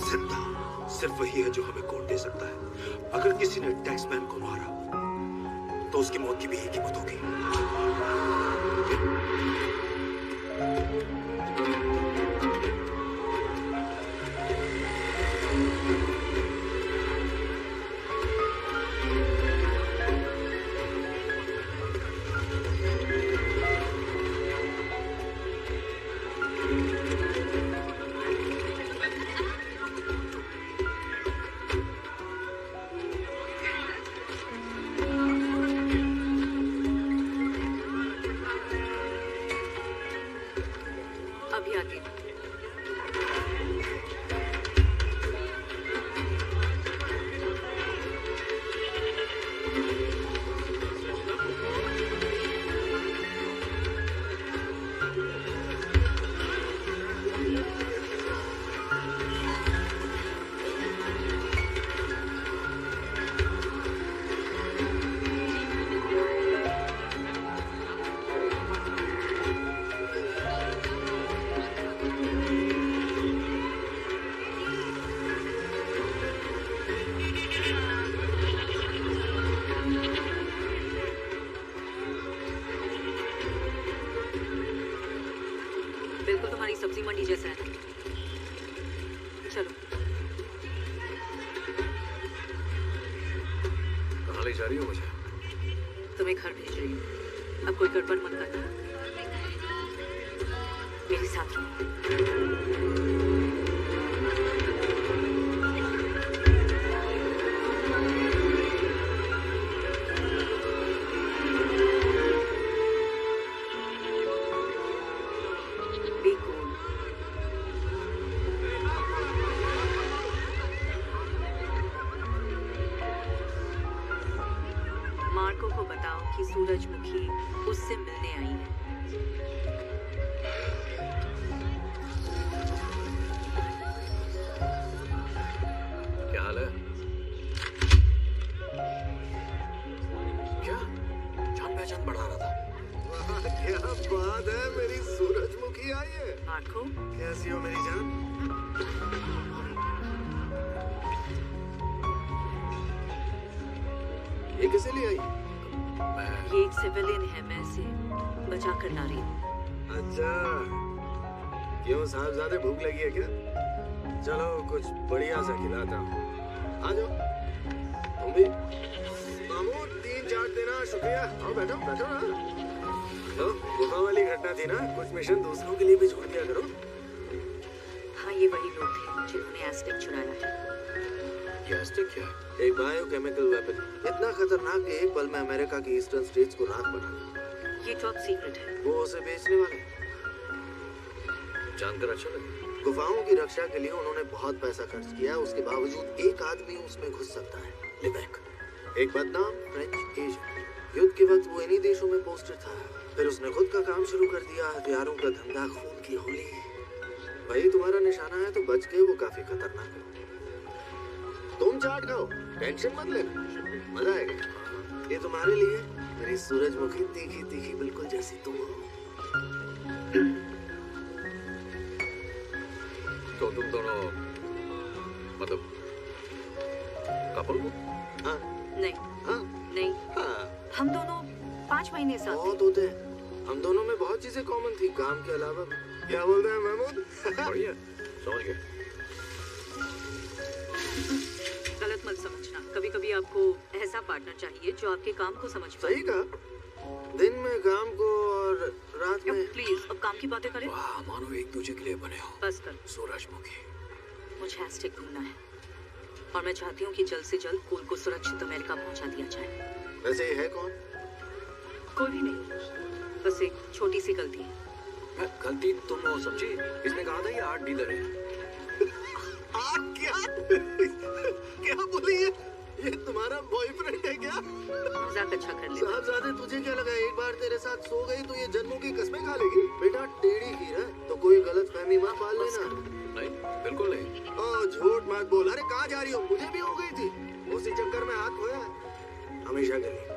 जिंदा। सिर्फ वही है जो हमें कोर्ट दे सकता है। अगर किसी ने टैक्समैन को मारा तो उसकी मौत की भी एक कीमत होगी। अभी आती हूँ। बिल्कुल तुम्हारी सब्जी मंडी जैसा है। चलो। कहाँ ले जा रही हो मुझे? तुम्हें घर भेज रही हूँ। अब कोई गड़बड़ मत करना। मेरे साथ रहो। कि सूरजमुखी उससे मिलने आई है। क्या हाल है? क्या जान पहचान बढ़ा रहा था? क्या बात है, मेरी सूरजमुखी आई है। मार्को, कैसी हो मेरी जान? ये कैसे ले आई? ये एक सिविलियन है, मैं इसे बचा कर ला रही हूँ। अच्छा, क्यों साहबजादे भूख लगी है क्या? चलो कुछ बढ़िया सा खिलाता हूँ। आ जाओ तुम भी। मामू 3-4 देना, शुक्रिया। आओ बैठो बैठो ना। तो गुफा वाली घटना थी ना, कुछ मिशन दूसरों के लिए भी छोड़ दिया करो। हाँ, ये वही लोग थे जिन्होंने एस्टेक चुराया है। ये एस्टेक क्या है? एक बायोकेमिकल वेपन, इतना खतरनाक कि एक पल में अमेरिका की ईस्टर्न स्टेट्स को राख बना दिया। ये टॉप सीक्रेट है। वो उसे बेचने वाले हैं। जानकर अच्छा लगा। गुफाओं की रक्षा के लिए उन्होंने बहुत पैसा खर्च किया, उसके बावजूद एक आदमी उसमें घुस सकता है, लिबेक, एक बदनाम फ्रेंच एजेंट। युद्ध के वक्त वो इन्हीं देशों में पोस्टेड था। फिर उसने खुद का काम शुरू कर दिया, हथियारों का धंधा, खून की होली। भाई तुम्हारा निशाना है तो बच के, वो काफी खतरनाक है। तुम चाट खाओ, टेंशन मत लेना, मजा आएगा। ये तुम्हारे लिए, मेरी सूरजमुखी तीखी तीखी बिल्कुल जैसी तुम हो। तो तुम दोनों मतलब कपल हो? हाँ नहीं, हाँ नहीं, हाँ, हम दोनों 5 महीने साथ बहुत होते हैं। हम दोनों में बहुत चीजें कॉमन थी, काम के अलावा भी। क्या बोलते हैं महमूद? बढ़िया, समझ गए। गलत मत समझना, कभी कभी आपको ऐसा पार्टनर चाहिए जो आपके काम को समझ पाए। सही कहा। दिन में काम को और रात में। प्लीज अब काम की बातें करें। वाह, मानो एक दूसरे के लिए बने हो। बस कर, सूरजमुखी। मुझे एस्टेक ढूंढना है और मैं चाहती हूँ कि जल्द से जल्द कूल को सुरक्षित अमेरिका पहुंचा दिया जाए। वैसे ये है कौन? कोई भी नहीं, बस एक छोटी सी गलती है। गलती तुम हो समझी। इसने कहा था ये आर्ट डीलर है। क्या? क्या बोली है? ये तुम्हारा बॉयफ्रेंड है क्या? मजाक अच्छा कर ले। साहबजादे तुझे क्या लगा, एक बार तेरे साथ सो गई तो ये जन्मों की कस्में खा लेगी? बेटा टेढ़ी हीरा है तो कोई गलत फहमी मत पाल लेना। नहीं, बिल्कुल नहीं। ओ झूठ मत बोल। अरे कहाँ जा रही हो? मुझे भी हो गई थी, उसी चक्कर में हाथ खोया है हमेशा के लिए।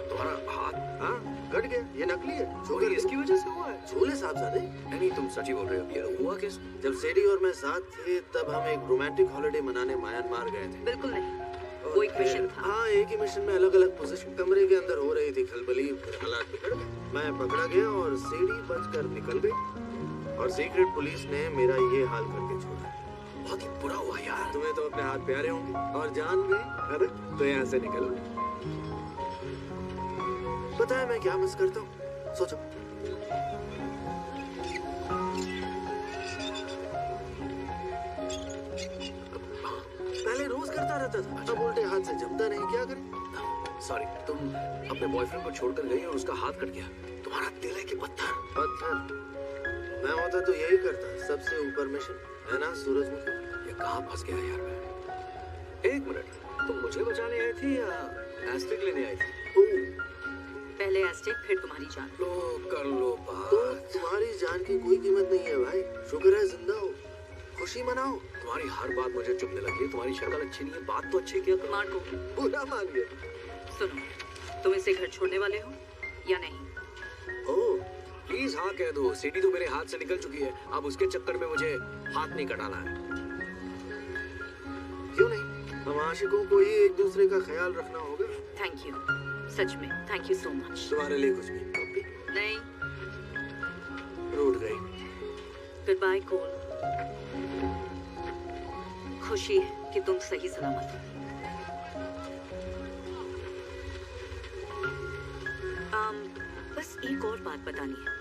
तुम्हारा हाथ? हाँ, कट गया। ये नकली है, शुगर इसकी वजह से हुआ है। झूले साहबजादे। नहीं, तुम सच ही बोल रहे हो। ये हुआ कैसे? जब सेडी और मैं साथ थे तब हम एक रोमांटिक हॉलिडे मनाने म्यांमार गए थे। बिल्कुल नहीं, वो एक मिशन था। हाँ, एक ही मिशन में अलग अलग पोजीशन। कमरे के अंदर हो रही थी खलबली, फिर हालात बिगड़ गए। मैं पकड़ा गया और सीढ़ी बचकर निकल गई और सीक्रेट पुलिस ने मेरा ये हाल करके छोड़ा। बहुत ही बुरा हुआ यार। तुम्हें तो अपने हाथ प्यारे होंगे और जान भी, अरे तो यहाँ से निकल। पता है मैं क्या मिस करता हूँ? सोचो, पहले रोज करता रहता था, अब उल्टे हाथ से जमता नहीं। क्या करें? सॉरी, तुम अपने बॉयफ्रेंड को छोड़कर गई और उसका हाथ कट गया। तुम्हारा दिल है कि पत्थर? पत्थर। मैं होता तो यही करता, सबसे ऊपर मिशन है ना सूरजमुखी। ये कहाँ फंस गया यार मैं। एक मिनट, तुम मुझे बचाने आई थी या एस्टेक लेने आई थी? पहले एस्टेक फिर तुम्हारी जान। लो कर लो बात। तो तुम्हारी जान की कोई कीमत नहीं है भाई। शुक्र है जिंदा हो, खुशी मनाओ। तुम्हारी हर बात मुझे चुभने लगी है। तुम्हारी शक्ल अच्छी नहीं है, बात तो अच्छी किया करो। मार्को, बुरा मान गया। सुनो, तुम इसे घर छोड़ने वाले हो या नहीं? ओह, प्लीज हाँ कह दो। सीडी तो मेरे हाथ से निकल चुकी है, अब उसके चक्कर में मुझे हाथ नहीं कटाना है। क्यों नहीं, हम आशिकों को ही एक दूसरे का ख्याल रखना होगा। थैंक यू, सच में थैंक यू सो मच। तुम्हारे लिए कुछ भी। नहीं, रूठ गई। Good bye cool. खुशी है कि तुम सही सलामत हो। बस एक और बात बतानी है,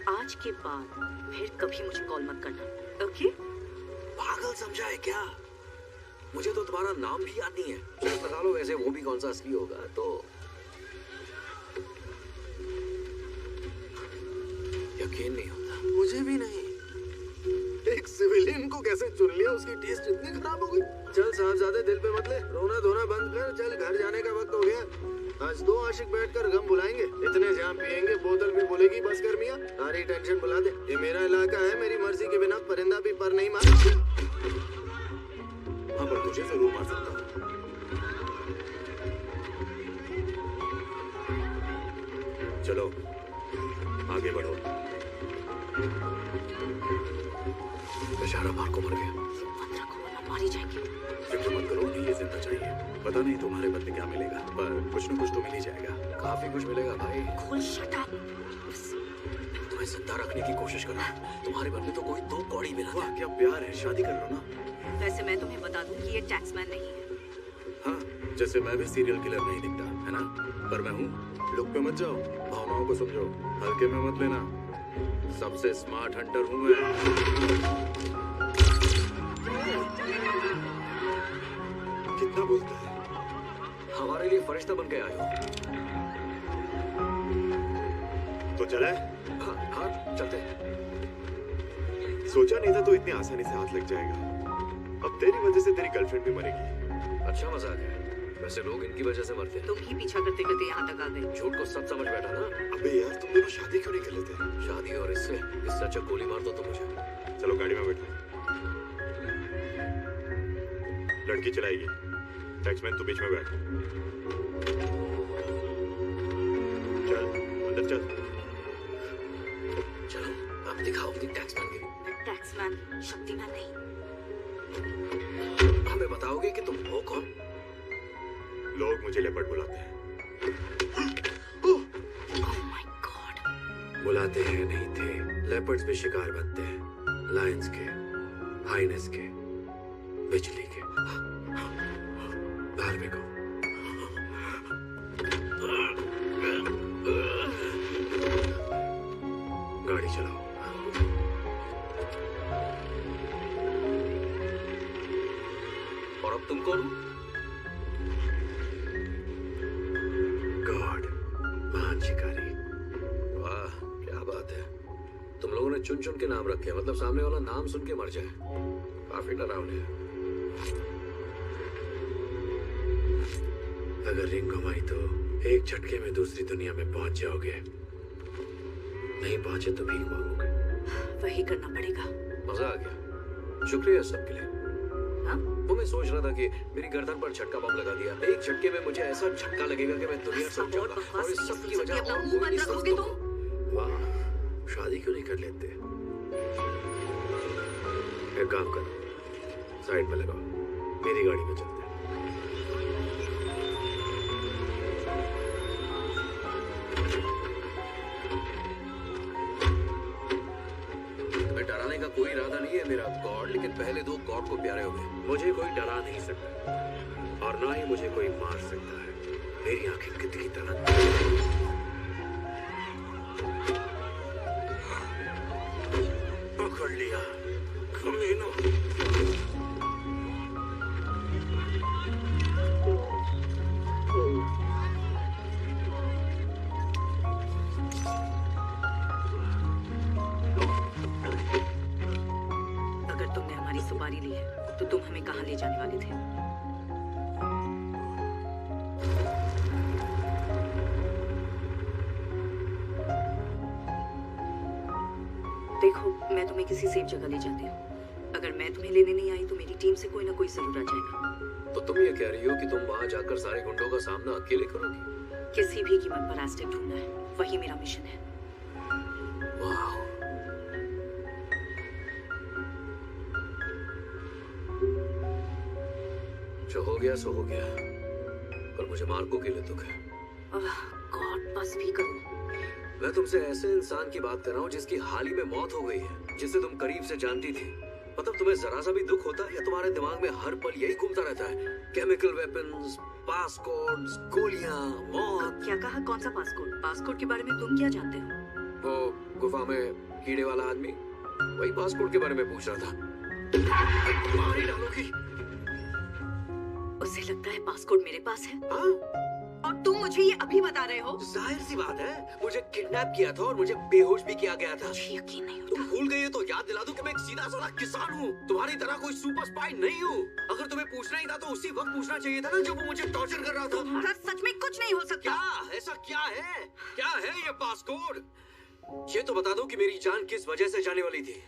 आज के बाद फिर कभी मुझे कॉल मत करना, ओके? पागल समझा है क्या? मुझे तो तुम्हारा नाम भी याद नहीं है। सिर्फ बता लो, वैसे वो भी कौन सा असली होगा तो। यकीन नहीं होता। मुझे भी नहीं। एक सिविलियन को कैसे चुन लिया, उसकी टेस्ट इतनी खराब हो गई। चल साहबजादे दिल पे मत ले, रोना धोना बंद कर, चल घर जाने का वक्त हो गया। आज 2 आशिक बैठकर गम बुलाएंगे, इतने जाम पिएंगे बोतल भी बोलेगी बस कर मियां, सारी टेंशन बुला दे। ये मेरा इलाका है, मेरी मर्जी के बिना परिंदा भी पर नहीं मार। हाँ पर तुझे जरूर मार सकता हूँ। चलो आगे बढ़ो। बेचारा मार्को मर गया। 15 को वरना मारी जाएगी। फिक्र मत करो, उन्हें ये जिंदा चाहिए। पता नहीं तुम्हारे बदले क्या मिलेगा, पर कुछ न कुछ तो मिल ही जाएगा। काफी कुछ मिलेगा भाई। खोल शट अप। तुम्हें जिंदा रखने की कोशिश कर रहा हूं। तुम्हारे बदले तो कोई 2 कौड़ी मिला। वाह क्या प्यार है, शादी कर लो ना। वैसे मैं तुम्हें बता दूं कि ये टैक्समैन नहीं है। हाँ, जैसे मैं भी सीरियल किलर नहीं दिखता है ना, पर मैं हूँ। लुक पे मत जाओ, भावनाओं को समझो, हल्के में मत लेना। सबसे स्मार्ट हंटर हूँ मैं। कितना बोलता है? हमारे लिए फरिश्ता बन के आए हो। तो चले? हाँ हाँ चलते। सोचा नहीं था तो इतनी आसानी से हाथ लग जाएगा। अब तेरी वजह से तेरी गर्लफ्रेंड भी मरेगी। अच्छा मजाक है। वैसे लोग इनकी वजह से मरते हैं। तुम ही पीछा करते करते यहाँ तक आ गए। झूठ को सच समझ बैठा ना। अबे यार तुम दोनों शादी क्यों नहीं कर लेते? शादी और इससे अच्छा गोली मार दो तो मुझे। चलो गाड़ी में बैठो। लड़की चलाएगी, टैक्समैन तू बीच में बैठ। चल अंदर चल। चलो अब दिखाओ अपनी टैक्समैन की। टैक्समैन शक्तिमान नहीं। हमें बताओगे कि तुम हो कौन? लोग मुझे लेपर्ड बुलाते हैं। Oh my God. बुलाते हैं नहीं थे, लेपर्ड्स भी शिकार बनते हैं। लायंस के, हाइनेस के, बिजली के। बाहर फेंको। गाड़ी चलाओ। और अब तुम कौन हो? गॉड, महान शिकारी। वाह क्या बात है। तुम लोगों ने चुन चुन के नाम रखे, मतलब सामने वाला नाम सुन के मर जाए। काफी डरावनी है। अगर रिंग घुमाई तो एक झटके में दूसरी दुनिया में पहुंच जाओगे। नहीं पहुंचे तो भीख मांगोगे। वही करना पड़ेगा। मजा आ गया। शुक्रिया सबके लिए। हाँ? वो मैं सोच रहा था कि मेरी गर्दन पर झटका बम लगा दिया। एक झटके में मुझे ऐसा झटका लगेगा कि मैं दुनिया से उठ जाऊंगा। और इस सब की वजह अपना और मुंह कोई बंद नहीं रखोगे समझता। तुम? वाह, शादी क्यों नहीं कर लेते? एक काम करो, साइड में लगाओ, मेरी गाड़ी में चलते हैं। मैं डराने का कोई इरादा नहीं है मेरा गॉड, लेकिन पहले 2 गॉड को प्यारे हो गए। मुझे कोई डरा नहीं सकता और ना ही मुझे कोई मार सकता है। मेरी आंखें कितनी तरह। पकड़ लिया कमीनों। अगर तुमने हमारी सुपारी ली है तो तुम हमें कहाँ ले जाने वाले थे? देखो, मैं तुम्हें किसी सेफ जगह ले जाती हूँ। अगर मैं तुम्हें लेने नहीं आई तो मेरी टीम से कोई ना कोई जरूर आ जाएगा। तो तुम ये कह रही हो कि तुम वहां जाकर सारे गुंडों का सामना अकेले करोगी? किसी भी कीमत पर एस्टेक ढूंढना है, वही मेरा मिशन है। वाह, जो हो गया सो हो गया, पर मुझे मार्को के लिए दुख है। गॉड, बस भी करो। मैं तुमसे ऐसे इंसान की बात कर रहा हूँ जिसकी हाल ही में मौत हो गई है, जिसे तुम करीब से जानती थी। मतलब तुम्हें जरा सा भी दुख होता है या तुम्हारे दिमाग में हर पल यही घूमता रहता है? केमिकल वेपन्स, पासकोड्स, गोलियां, मौत। क्या कहा? कौन सा पासकोड? पासकोड के बारे में तुम क्या जानते हो? वो गुफा में कीड़े वाला आदमी, वही पासकोड के बारे में पूछ रहा था। मार ही डालोगी। उसे लगता है पासकोड मेरे पास है। हाँ? और तुम मुझे ये अभी बता रहे हो? जाहिर सी बात है, मुझे किडनैप किया था और मुझे बेहोश भी किया गया था। मुझे यकीन नहीं तुम भूल गई हो तो याद दिला दूं कि मैं एक सीधा साधा किसान हूँ, तुम्हारी तरह कोई सुपर स्पाई नहीं हूँ। अगर तुम्हें पूछना ही था तो उसी वक्त पूछना चाहिए था ना जब वो मुझे टॉर्चर कर रहा था। तुम्हारा सच में कुछ नहीं हो सकता। क्या? ऐसा क्या है? क्या है ये पासकोड? ये तो बता दो कि मेरी जान किस वजह से जाने वाली थी।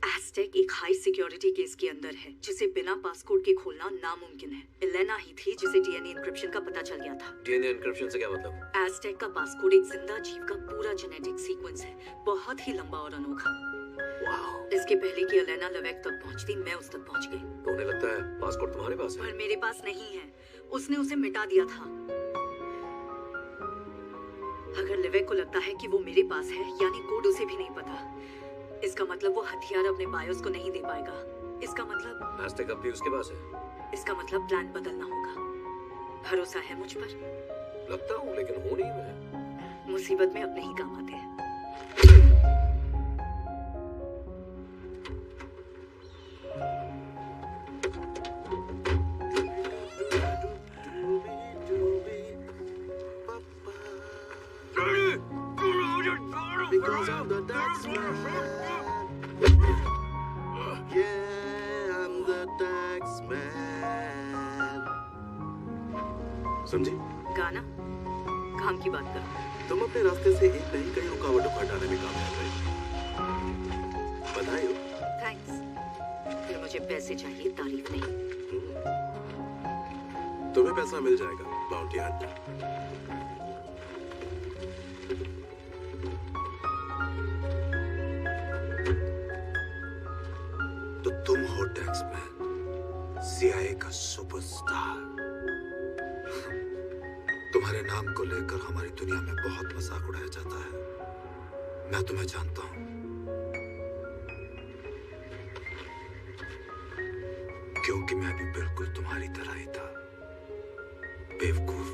एस्टेक एक हाई सिक्योरिटी केस के अंदर है जिसे बिना पासकोड के खोलना नामुमकिन है। एलेना ही थी जिसे डीएनए एन्क्रिप्शन का पता चल गया था। डीएनए एन्क्रिप्शन से क्या मतलब? एस्टेक का पासकोड एक जिंदा जीव का पूरा जेनेटिक सीक्वेंस है, बहुत ही लंबा और अनोखा। वाओ। इसके पहले कि एलेना लेवेक तक पहुंचती, मैं उस तक पहुंच गई। तो उन्हें लगता है पासकोड तुम्हारे पास है? पर मेरे पास नहीं है, उसने उसे मिटा दिया था। अगर लेवेक को लगता है कि वो मेरे पास है, यानी कोड उसे भी नहीं पता। इसका मतलब वो हथियार अपने बायोस को नहीं दे पाएगा। इसका मतलब एस्टेक अब भी उसके पास है। इसका मतलब प्लान बदलना होगा। भरोसा है मुझ पर? लगता हूँ, लेकिन हो नहीं मैं। मुसीबत में अपने ही काम आते हैं। Because I'm the taxman. Yeah, I'm the taxman. समझी? गाना काम की बात करो। तुम अपने रास्ते से एक नहीं कई रुकावटों को हटाने में कामयाब रहे। बधाई हो। थैंक्स। फिर मुझे पैसे चाहिए, तारीफ नहीं। तुम्हें पैसा मिल जाएगा, बाउंटी हंटर। तो तुम हो टैक्समैन, सीआईए का सुपरस्टार। तुम्हारे नाम को लेकर हमारी दुनिया में बहुत मजाक उड़ाया जाता है। मैं तुम्हें जानता हूं, क्योंकि मैं भी बिल्कुल तुम्हारी तरह ही था, बेवकूफ।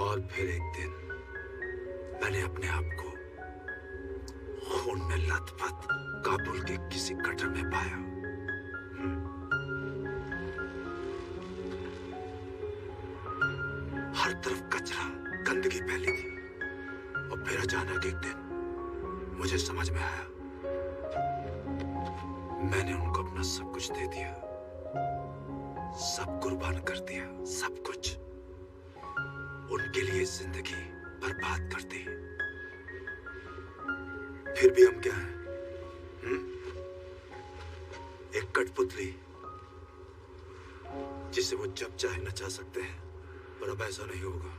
और फिर एक दिन मैंने अपने आप को खून में लथपथ काबुल के किसी गटर में पाया। हर तरफ कचरा, गंदगी फैली थी। और फिर अचानक एक दिन मुझे समझ में आया, मैंने उनको अपना सब कुछ दे दिया, सब कुर्बान कर दिया, सब कुछ। उनके लिए जिंदगी बर्बाद कर दी। फिर भी हम क्या हैं? एक कठपुतली जिसे वो जब चाहे नचा सकते हैं, पर अब ऐसा नहीं होगा।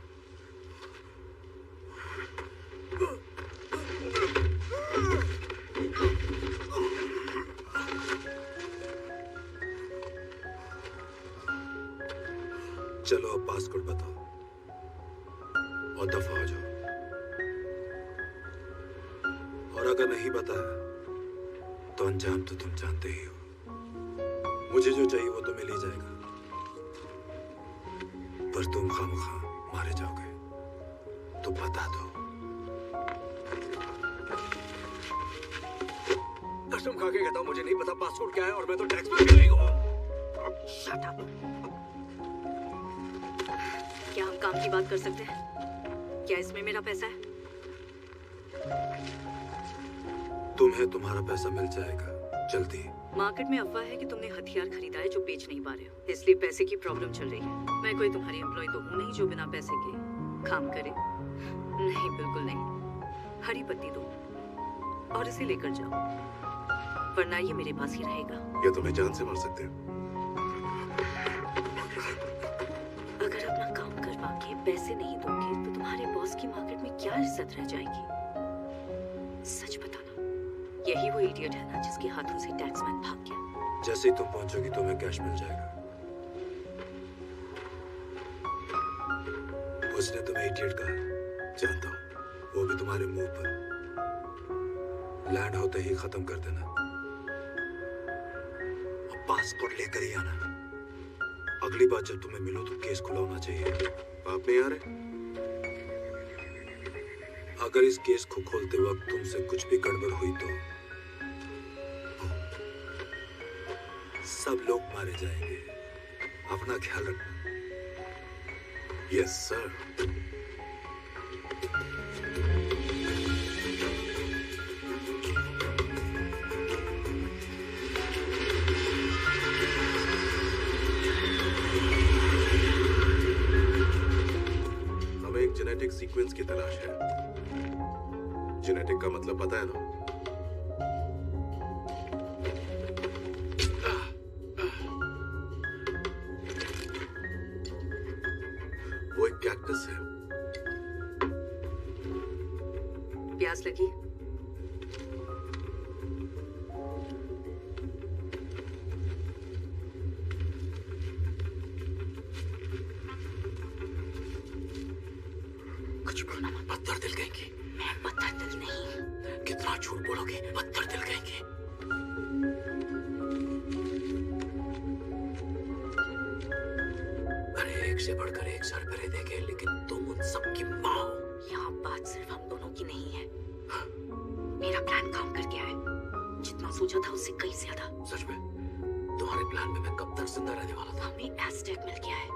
चलो अब पासकोड बताओ और दफा हो जाओ। और अगर नहीं बताया तो अंजाम तो तुम जानते ही हो। मुझे जो चाहिए वो तो मिल ही जाएगा, पर तुम खामखा मारे जाओगे। तो बता दो। कसम खा के कहता हूँ, मुझे नहीं पता पासवर्ड क्या है, और मैं तो टैक्समैन भी नहीं हूँ। Shut up. क्या हम काम की बात कर सकते हैं? क्या इसमें मेरा पैसा है? तुम्हें तुम्हारा पैसा मिल जाएगा जल्दी। मार्केट में अफवाह है कि तुमने हथियार खरीदा है जो बेच नहीं पा रहे हो, इसलिए पैसे की प्रॉब्लम चल रही है। मैं कोई तुम्हारी एम्प्लॉय तो हूँ नहीं जो बिना पैसे के काम करे। नहीं, बिल्कुल नहीं। हरी पत्ती दो और इसे लेकर जाओ, वरना ये मेरे पास ही रहेगा। ये तुम्हें जान से मार सकते हैं। अगर अपना काम करवा के पैसे नहीं दोगे तो तुम्हारे बॉस की मार्केट में क्या इज्जत रह जाएगी? सच बताना, यही वो इडियट है ना जिसके हाथों से टैक्समैन भाग गया? जैसे ही तुम पहुंचोगी तुम्हें कैश मिल जाएगा। उसने तुम्हें इडियट कहा, जानता हूं, वो भी तुम्हारे मुंह पर। लैंड होते ही खत्म कर देना और पासपोर्ट लेकर ही आना। अगली बार जब तुम्हें मिलो तो केस खुला होना चाहिए। आप नहीं आ रहे? अगर इस केस को खोलते वक्त तुमसे कुछ भी गड़बड़ हुई तो सब लोग मारे जाएंगे। अपना ख्याल रखना। Yes sir. हमें एक जेनेटिक सीक्वेंस की तलाश है। जेनेटिक का मतलब पता है ना? वो एक कैक्टस है। प्यास लगी? कुछ बोलना मत, पत्थर दिल गएंगे। मैं पत्थर दिल नहीं। कितना झूठ बोलोगे, पत्थर दिल गएंगे। अरे एक से बढ़कर एक सरपरे देखे, लेकिन तुम उन सबकी माँ हो। यहाँ बात सिर्फ हम दोनों की नहीं है। मेरा प्लान काम कर गया है। जितना सोचा था उससे कहीं ज्यादा। सच में? तुम्हारे प्लान में मैं कब तक जिंदा रहने वाला था? हमें एस्टेक मिल गया है।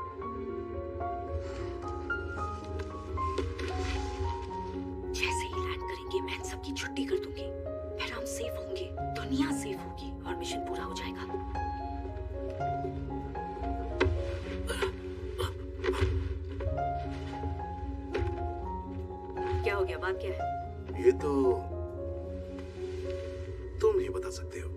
जैसे ही लैंड करेंगे मैं इन सबकी छुट्टी कर दूंगी। फिर हम सेफ होंगे, दुनिया सेफ होगी और मिशन पूरा हो जाएगा। क्या हो गया? बात क्या है? ये तो तुम ही बता सकते हो।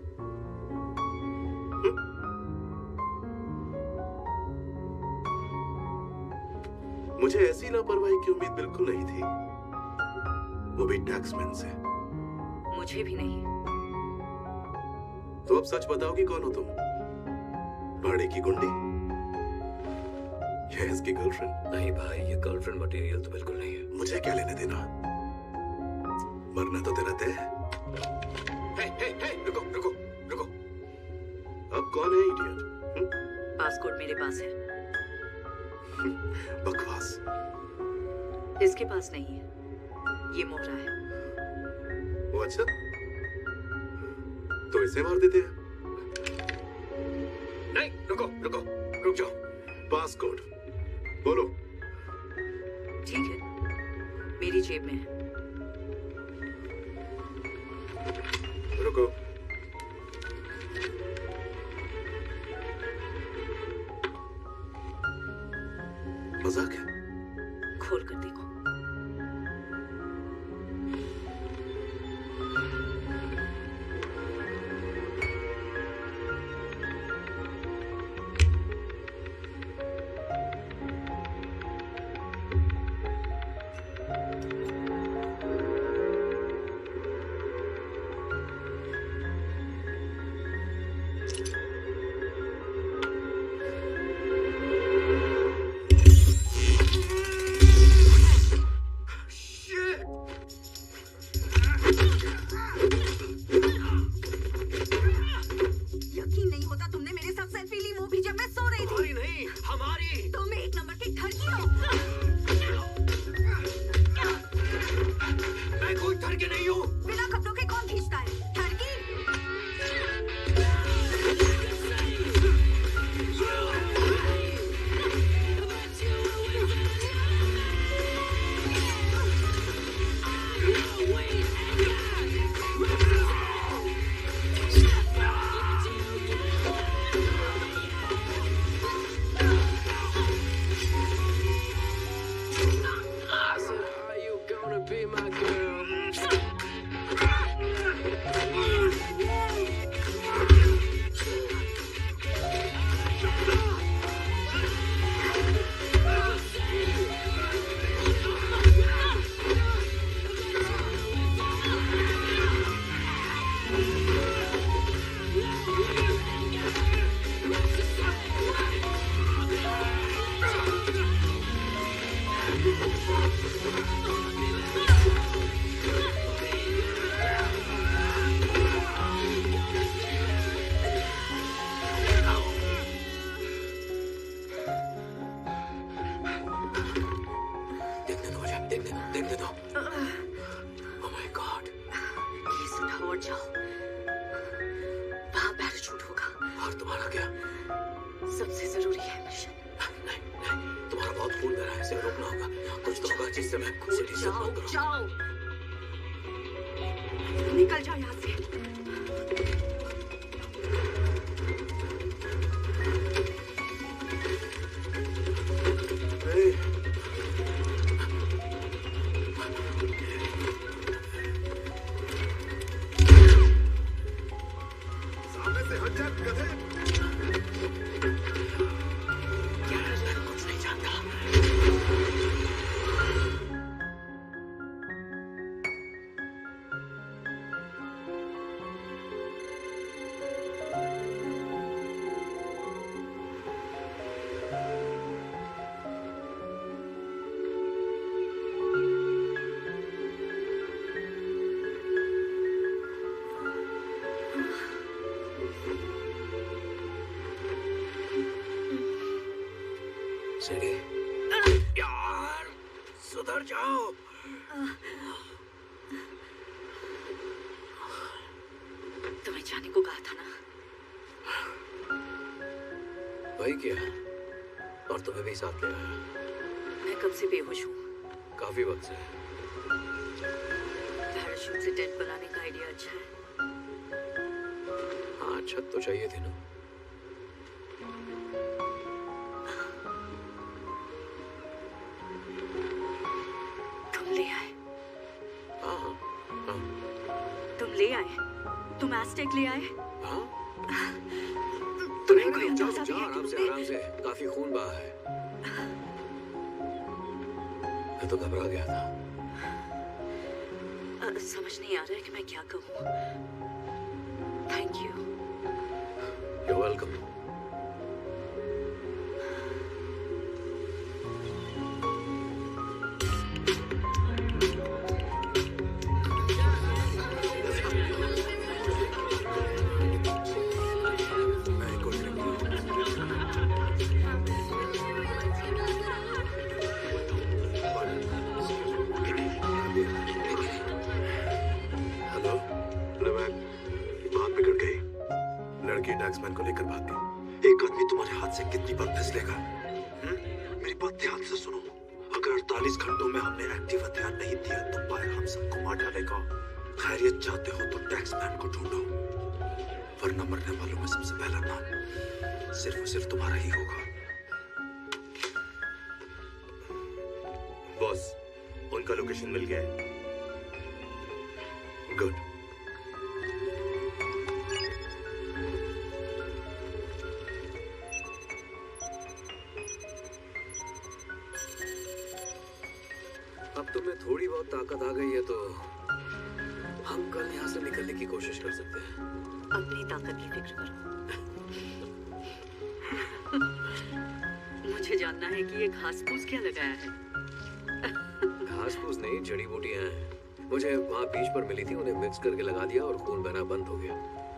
मुझे ऐसी लापरवाही की उम्मीद बिल्कुल नहीं थी, वो भी टैक्समैन से। मुझे भी नहीं। तो अब सच बताओ कि कौन हो तुम? भाड़े की गुंडी या इसकी गर्लफ्रेंड? नहीं भाई, ये गर्लफ्रेंड मटेरियल तो बिल्कुल नहीं है। मुझे क्या लेने देना? मरना तो तेरा तय है। रुको रुको रुको। अब कौन है इडियट? पासपोर्ट मेरे पास है। बकवास। इसके पास नहीं है, ये मोहरा है। वो अच्छा, तो इसे मार देते हैं। नहीं, रुको रुको, रुक जाओ। पासकोड बोलो। ठीक है, मेरी जेब में है। रुको। मजाक है? खोल कर देखो। सबसे जरूरी है मिशन। नहीं, तुम्हारा बहुत खून बह रहा है, इसे रोकना होगा। कुछ तो होगा जिससे मैं सिटी से भाग करूं। जाओ, निकल जाओ यहाँ से। सामने से हट जा गधे। क्या कर रहा है? कुछ नहीं जानता। सीढ़ी। यार, सुधर जाओ। तुम्हें जाने को कहा था ना। वही किया और तुम्हें भी साथ ले आया। मैं कब से बेहोश हूँ। काफी वक्त से। पैराशूट से टेंट बनाने का आइडिया अच्छा है। हाँ, छत तो चाहिए थी ना। तुम ले आए। हाँ, हाँ, तुम ले आए। तुम एस्टेक ले आए। हाँ। तुम्हें कोई जाओ, अंदाजा भी जाओ, है कि आराम से, तुमने- आराम से। काफी खून बहा है। मैं तो घबरा गया था। समझ नहीं आ रहा है कि मैं क्या कहूँ। Thank you. You're welcome. Hello, Vivek, बात बिगड़ गई। लड़की टैक्समैन को लेकर भाग गई। एक आदमी तुम्हारे हाथ से कितनी बार फिसलेगा? मेरी बात ध्यान से सुनो। अगर 48 घंटों में हमने एक्टिव हथियार नहीं दिया तो बाहर हम सबको मार डालेगा। खैरियत चाहते हो तो टैक्समैन को ढूंढो, वरना मरने वालों में सबसे पहला नाम सिर्फ और सिर्फ तुम्हारा ही होगा। बॉस, उनका लोकेशन मिल गया है। गुड। अब तुम्हें थोड़ी बहुत ताकत आ गई है तो हम कल यहाँ से निकलने की कोशिश कर सकते हैं। अपनी ताकत की फिक्र करो। मुझे जानना है कि ये घास फूस क्या लगाया है। घास फूस नहीं, जड़ी बूटियां हैं। मुझे वहाँ बीच पर मिली थी, उन्हें मिक्स करके लगा दिया और खून बहना बंद हो गया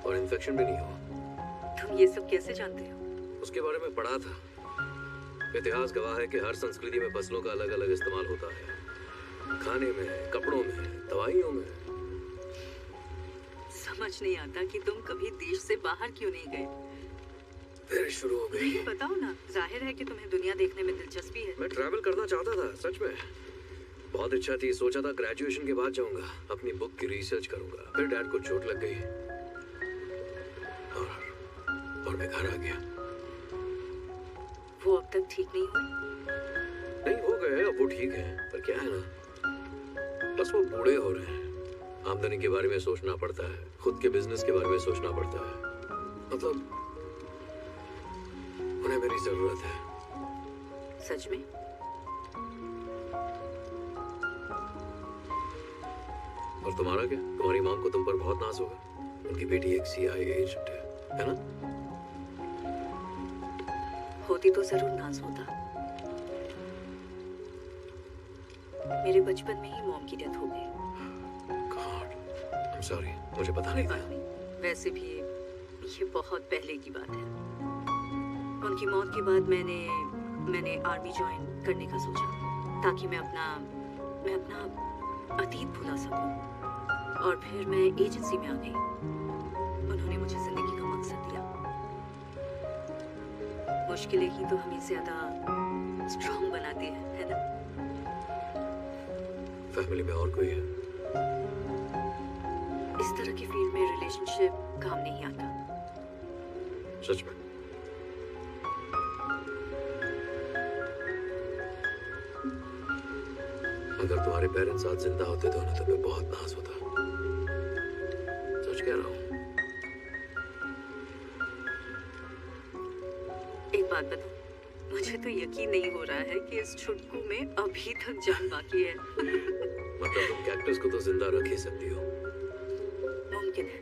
और इन्फेक्शन भी नहीं हुआ। तुम ये सब कैसे जानते हो? उसके बारे में पढ़ा था। इतिहास गवाह है कि हर संस्कृति में फसलों का अलग अलग इस्तेमाल होता है, खाने में, कपड़ों में, दवाइयों में। समझ नहीं आता कि तुम कभी देश से बाहर क्यों नहीं गए। फिर शुरू हो गई। नहीं बताओ ना, जाहिर है कि तुम्हें दुनिया देखने में दिलचस्पी है। मैं ट्रैवल करना चाहता था, सच में बहुत इच्छा थी। सोचा था ग्रेजुएशन के बाद जाऊंगा, अपनी बुक की रिसर्च करूंगा। फिर डैड को चोट लग गई और मैं घर आ गया। वो अब तक ठीक नहीं हुई? नहीं, हो गए, अब वो ठीक है। पर क्या है ना, बस वो बूढ़े हो रहे हैं। आमदनी के बारे में सोचना पड़ता है, खुद के बिजनेस के बारे में सोचना पड़ता है। मतलब उन्हें मेरी जरूरत है। सच में? और तुम्हारा क्या? तुम्हारी मॉम को तुम पर बहुत नाज होगा। उनकी बेटी एक CIA एजेंट है ना? होती तो जरूर नाज होता। मेरे बचपन में ही मॉम की डेथ हो गई। God, I'm sorry, मुझे पता कोई नहीं बात था। नहीं, वैसे भी ये बहुत पहले की बात है। उनकी मौत के बाद मैंने आर्मी ज्वाइन करने का सोचा, ताकि मैं अपना अतीत भुला सकूं। और फिर मैं एजेंसी में आ गई। उन्होंने मुझे जिंदगी का मकसद दिया। मुश्किलें ही तो हमें ज्यादा स्ट्रॉन्ग बनाती है ना? फैमिली में और कोई है? इस तरह की फील्ड में रिलेशनशिप काम नहीं आता। सच में? अगर तुम्हारे पेरेंट्स आज जिंदा होते तो उन्हें तुम्हें बहुत नाज होता। सच कह रहा हूँ। एक बात बताओ, मुझे तो यकीन नहीं हो रहा है कि इस छुटकू में अभी तक जान बाकी है। मतलब तुम कैक्टस को तो जिंदा रख ही सकती हो। मुमकिन है।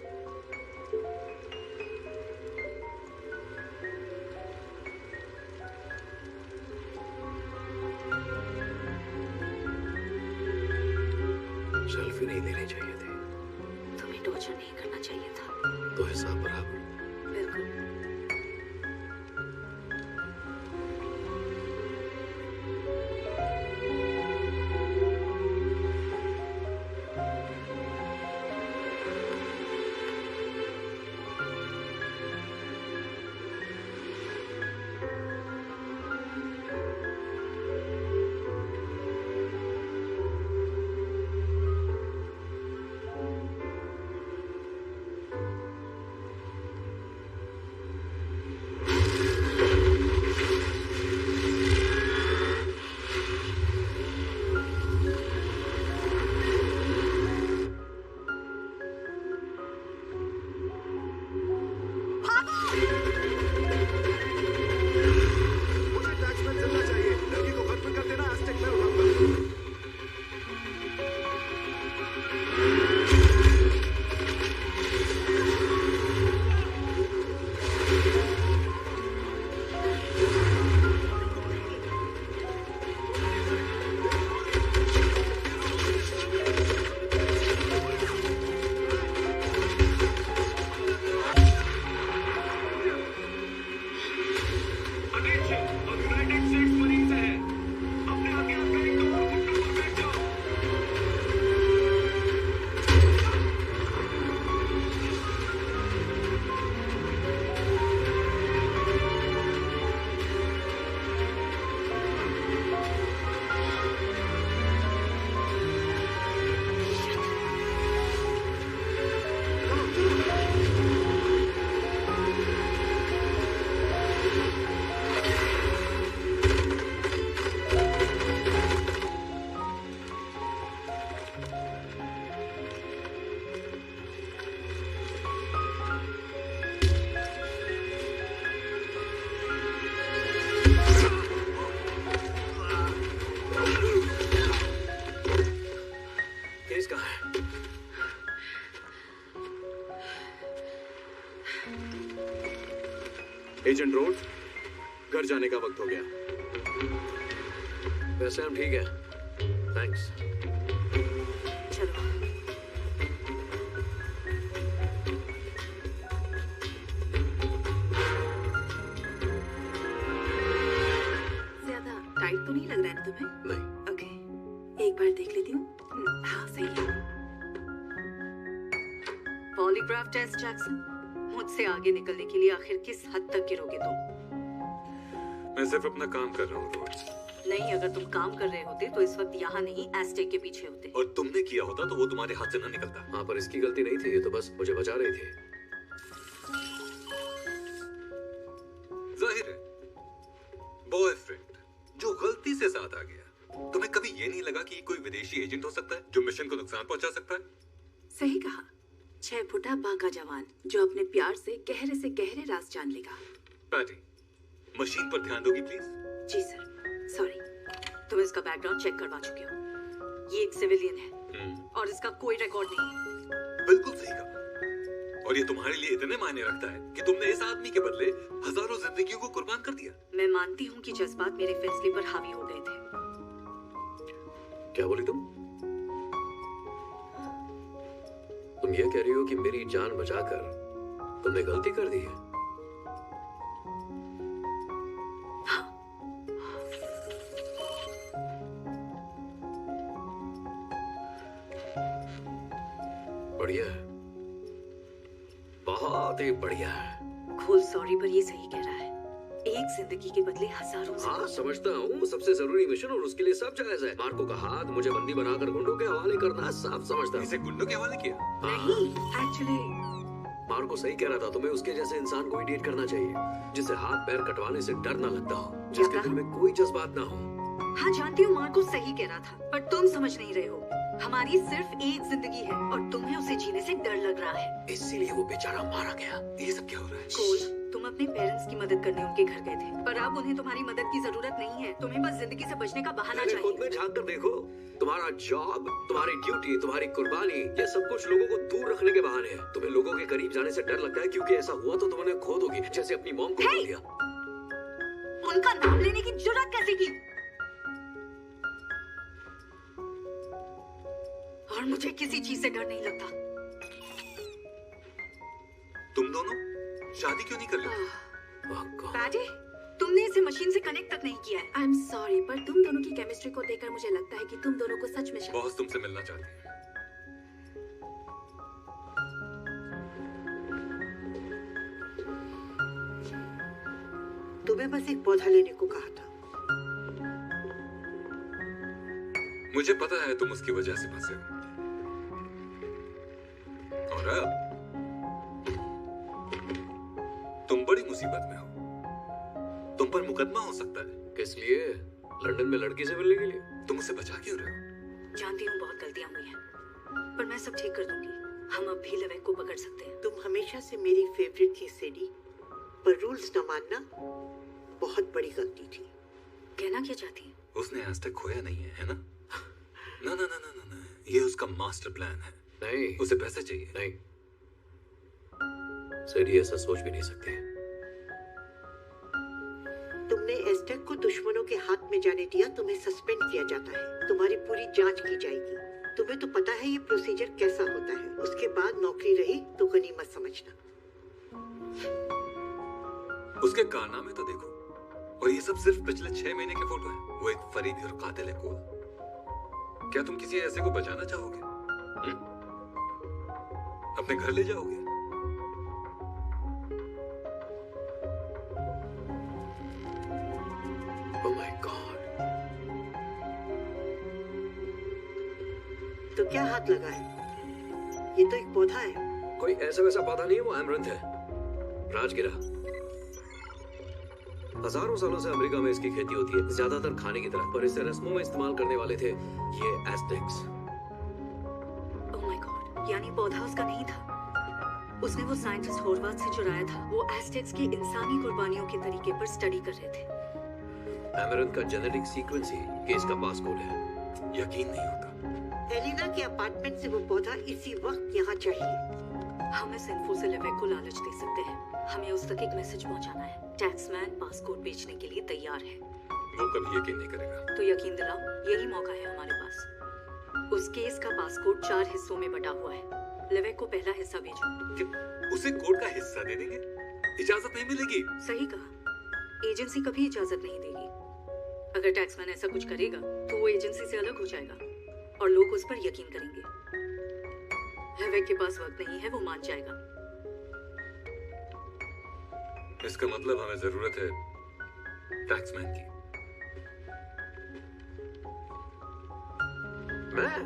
सेल्फी नहीं लेनी चाहिए थी। तुम्हें टॉर्चर नहीं करना चाहिए था। तो हिसाब बराबर। बिल्कुल। एजेंट रोड, घर जाने का वक्त हो गया। वैसे हम ठीक है, थैंक्स। चलो। ज्यादा टाइट तो नहीं लग रहा है ना तुम्हें? नहीं। ओके, एक बार देख लेती हूँ। हाँ सही है। पॉलीग्राफ टेस्ट जैक्सन, मुझसे आगे निकलने के लिए आखिर किस हद तक गिरोगे तुम? मैं सिर्फ अपना काम कर रहा हूँ रोड्स। नहीं, अगर तुम काम कर रहे होते तो इस वक्त यहाँ नहीं एस्टेक के पीछे होते। और तुमने किया होता तो वो तुम्हारे हाथ से ना निकलता। हाँ, पर इसकी गलती नहीं थी, ये तो बस मुझे बचा रही थी। जाहिर है, बॉयफ्रेंड जो गलती से साथ आ गया। तुम्हें कभी ये नहीं लगा कि कोई विदेशी एजेंट हो सकता है जो मिशन को नुकसान पहुंचा सकता है? सही कहा। 6 फुटा बांका जवान जो अपने प्यार से गहरे राज जान लेगा। पैटी, मशीन पर ध्यान दोगी प्लीज? Ji sir, sorry. तुम इसका बैकग्राउंड चेक करवा चुके हो। ये एक सिविलियन है और इसका कोई रिकॉर्ड नहीं है। बिल्कुल सही कहा। और ये तुम्हारे लिए इतने मायने रखता है कि तुमने इस आदमी के बदले हजारों जिंदगियों को कुर्बान कर दिया। मैं मानती हूँ कि जज्बात मेरे फैसले पर हावी हो गए थे। क्या बोली तुम? तुम ये कह रही हो कि मेरी जान बचाकर तुमने गलती कर दी है? हाँ। बढ़िया है, बहुत ही बढ़िया है। खोल सॉरी पर ये सही कह रहा है। एक जिंदगी के बदले हजारों हाँ समझता हूँ, सबसे जरूरी मिशन और उसके लिए सब जायज है। मार्को का हाथ मुझे बंदी बनाकर गुंडों के हवाले करना साफ समझता हूँ। इसे गुंडों के हवाले किया? नहीं, एक्चुअली मार्को सही कह रहा था, तुम्हें उसके जैसे इंसान को ही डेट करना चाहिए, जिसे हाथ पैर कटवाने से डर न लगता हो, जिसके दिल में कोई जज्बात ना हो। हाँ जानती हूँ मार्को सही कह रहा था, पर तुम समझ नहीं रहे हो। हमारी सिर्फ एक जिंदगी है और तुम्हें उसे जीने से डर लग रहा है, इसीलिए वो बेचारा मारा गया। ये सब क्या हो रहा है? कोल, तुम अपने पेरेंट्स की मदद करने उनके घर गए थे, पर अब उन्हें तुम्हारी मदद की जरूरत नहीं है। तुम्हें बस जिंदगी से बचने का बहाना खुद चाहिए। में झांक कर देखो, तुम्हारा जॉब, तुम्हारी ड्यूटी, तुम्हारी कुर्बानी, ये सब कुछ लोगों को दूर रखने के बहाने हैं। तुम्हें लोगों के करीब जाने से डर लगता है क्योंकि ऐसा हुआ तो तुम उन्हें खो दोगी, जैसे अपनी मॉम को खो दिया। उनका नाम लेने की जुर्रत कैसे की? और मुझे किसी चीज से डर नहीं लगता। तुम दोनों शादी क्यों नहीं कर लेते? पैडी, तुमने इसे मशीन से कनेक्ट तक नहीं किया है। आई एम सॉरी, पर तुम दोनों की केमिस्ट्री को देखकर मुझे लगता है कि तुम दोनों को सच में बॉस तुमसे मिलना चाहती है। तुम्हें बस एक पौधा लेने को कहा था। मुझे पता है तुम उसकी वजह से फंसे हो। और अब तुम बड़ी मुसीबत में हो। तुम पर मुकदमा हो सकता है। किस लिए? लंदन में लड़की से मिलने के लिए? तुम उसे बचा क्यों रहे हो? जानती हूँ बहुत गलतियां हुई हैं, पर मैं सब ठीक कर दूंगी। हम अब भी लेवेक को पकड़ सकते हैं। तुम हमेशा से मेरी फेवरेट थी सेडी, पर रूल्स न मानना बहुत बड़ी गलती थी। कहना क्या चाहती है? उसने आज तक खोया नहीं है ना? ना ना ना ना ना ना, ये उसका मास्टर प्लान है। नहीं, उसे पैसे चाहिए। नहीं, सेडी ऐसा सोच भी नहीं सकती। तुमने एस्टेक को दुश्मनों के हाथ में जाने दिया, तुम्हें सस्पेंड किया जाता है। तुम्हारी पूरी जांच की जाएगी। तुम्हें तो पता है ये प्रोसीजर कैसा होता है। उसके बाद नौकरी रही तो गनीमत समझना। उसके कारनामे तो देखो, और ये सब सिर्फ पिछले 6 महीने के फोटो हैं। वो एक फरीबी और कातिल है। कोल, क्या तुम किसी ऐसे को बचाना चाहोगे? अपने घर ले जाओगे? Oh my God. तो क्या हाथ लगा है? ये तो एक पौधा है। कोई ऐसा वैसा पौधा नहीं है, वो एमरंथ है, राजगिरा। हजारों सालों से अमेरिका में इसकी खेती होती है, ज्यादातर खाने की तरह, पर इसे रस्मों में इस्तेमाल करने वाले थे ये एस्टेक्स। ओह माय गॉड, यानी पौधा उसका नहीं था। उसने वो साइंटिस्ट होरवाथ से चुराया था। वो एस्टेक्स की इंसानी कुर्बानियों के तरीके पर स्टडी कर रहे थे। एमरंथ का जेनेटिक सीक्वेंस ही केस का पासकोड है। यकीन नहीं होता। एलिना के अपार्टमेंट से वो पौधा इसी वक्त यहाँ चाहिए। हम इस इन्फो से लेवेक को लालच दे सकते हैं। हमें उस तक एक मैसेज पहुंचाना है। टैक्समैन पासपोर्ट बेचने के लिए तैयार है। वो कभी यकीन नहीं करेगा। तो यकीन दिलाओ, यही मौका है हमारे पास। उस केस का पासपोर्ट 4 हिस्सों में बटा हुआ है। लेवेक को पहला हिस्सा भेजो। उसे कोर्ट का हिस्सा दे देंगे? इजाजत नहीं मिलेगी। सही कहा, एजेंसी कभी इजाजत नहीं देगी। अगर टैक्समैन ऐसा कुछ करेगा तो वो एजेंसी से अलग हो जाएगा और लोग उस पर यकीन करेंगे। लेवेक के पास वक्त नहीं है, वो मान जाएगा। इसका मतलब हमें जरूरत है टैक्समैन की। मैं?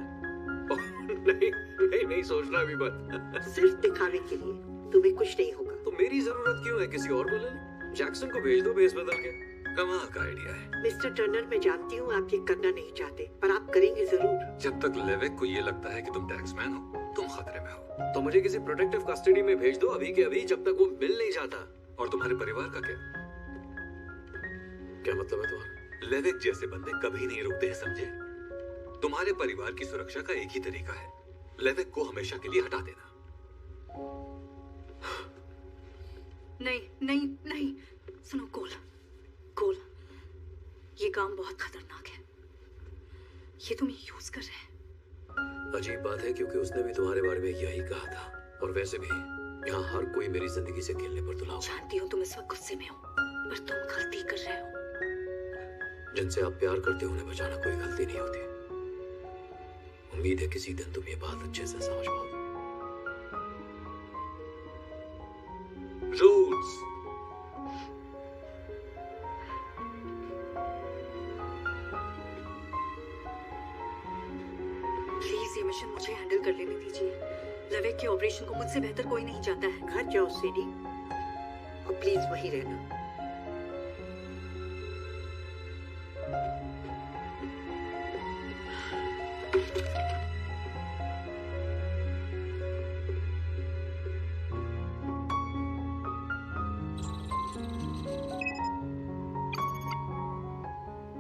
नहीं नहीं नहीं, सोचना भी मत। सिर्फ दिखावे के लिए। तुम्हें कुछ नहीं होगा। तो मेरी जरूरत क्यों है? किसी और को ले लो। जैक्सन को भेज दो भेस बदल के। कमाल का आइडिया है। मिस्टर टर्नर, मैं जानती हूँ आप ये करना नहीं चाहते, पर आप करेंगे जरूर। जब तक लेवेक को ये लगता है कि तुम टैक्समैन हो, तुम खतरे में हो। तो मुझे किसी प्रोटेक्टिव कस्टडी में भेज दो अभी के अभी, जब तक वो मिल नहीं जाता। और तुम्हारे परिवार का क्या? क्या मतलब है तुम्हारा? लेवेक जैसे बंदे कभी नहीं रुकते हैं, समझे? तुम्हारे परिवार की सुरक्षा का एक ही तरीका है, लेवेक को हमेशा के लिए हटा देना। नहीं नहीं नहीं, सुनो कोल, कोल, ये काम बहुत खतरनाक है। ये तुम्हें यूज कर रहे हैं। अजीब बात है क्योंकि उसने भी तुम्हारे बारे में यही कहा था। और वैसे भी यहाँ हर कोई मेरी जिंदगी से खेलने पर तुला हुआ। जानती हूँ तुम इस वक्त गुस्से में हो, पर तुम गलती कर रहे हो। जिनसे आप प्यार करते हो उन्हें बचाना कोई गलती नहीं होती। उम्मीद है किसी दिन तुम ये बात अच्छे से समझ पाओ। रूल्स मिशन मुझे हैंडल कर लेने दीजिए। लवेक के ऑपरेशन को मुझसे बेहतर कोई नहीं जानता है। घर जाओ सीडी, और प्लीज वहीं रहना।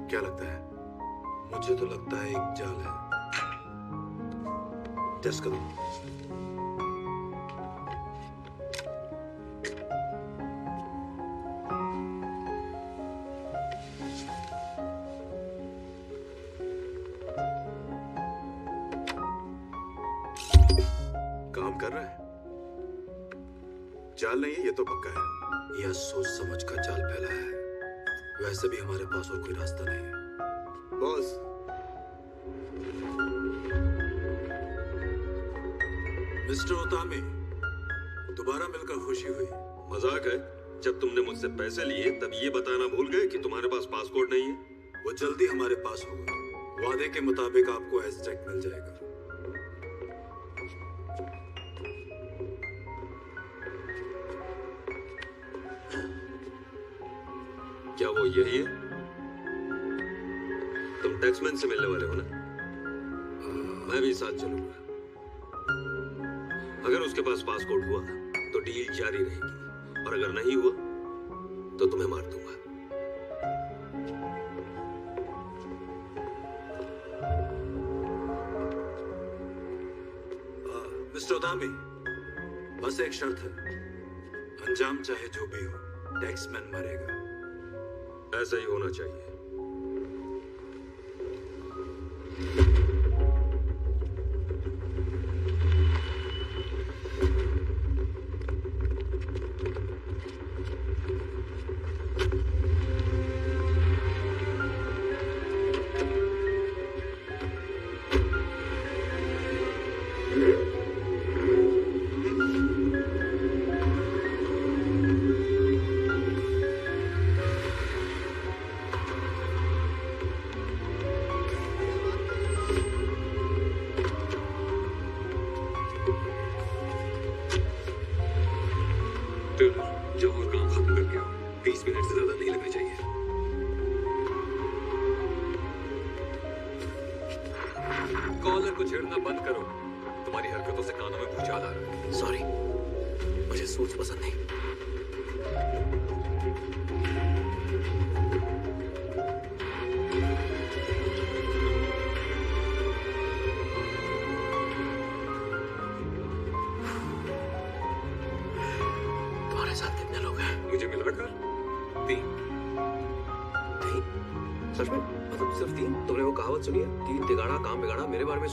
क्या लगता है? मुझे तो लगता है एक जाल है। टेस्ट करो। काम कर रहा है? जाल नहीं है, ये तो पक्का है। यह सोच समझ कर जाल फैला है। वैसे भी हमारे पास और कोई रास्ता नहीं है। बॉस, मिस्टर ओतामी, दोबारा मिलकर खुशी हुई। मजाक है? जब तुमने मुझसे पैसे लिए तब ये बताना भूल गए कि तुम्हारे पास पासपोर्ट नहीं है। वो जल्दी हमारे पास होगा। वादे के मुताबिक आपको एज़टेक मिल जाएगा। क्या वो यही है? तुम टैक्समैन से मिलने वाले हो ना? मैं भी साथ चलूंगा। अगर उसके पास पासपोर्ट हुआ तो डील जारी रहेगी, और अगर नहीं हुआ तो तुम्हें मार दूंगा। मिस्टर ओतामी, बस एक शर्त है। अंजाम चाहे जो भी हो, टैक्समैन मरेगा। ऐसा ही होना चाहिए।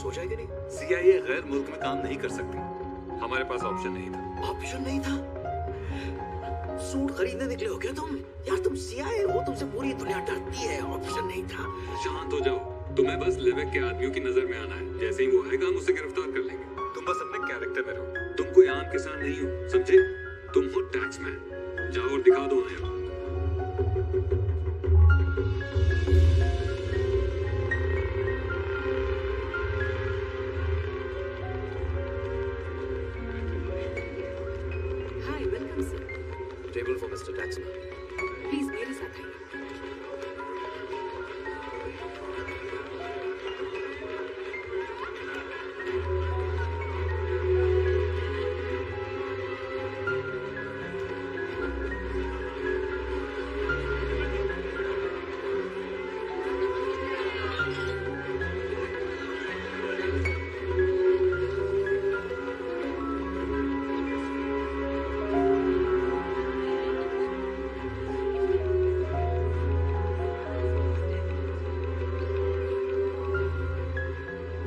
सोचा है कि नहीं? CIA गैर मुल्क में काम नहीं कर सकती। हमारे पास ऑप्शन नहीं था। ऑप्शन नहीं था? सूट खरीदने निकले हो क्या तुम? यार तुम CIA हो, तुमसे पूरी दुनिया डरती है। ऑप्शन नहीं था। शांत हो जाओ। तुम्हें बस लेवेक के आदमियों की नजर में आना है। जैसे ही वो आएगा हम उसे गिरफ्तार कर लेंगे। तुम बस अपने कैरेक्टर में रहो। तुम कोई आम किसान नहीं हो, समझे? तुम हो टैक्समैन। जाओ और दिखा दो उन्हें। Table for Mr. Taxman. Please मेरे साथ आइए।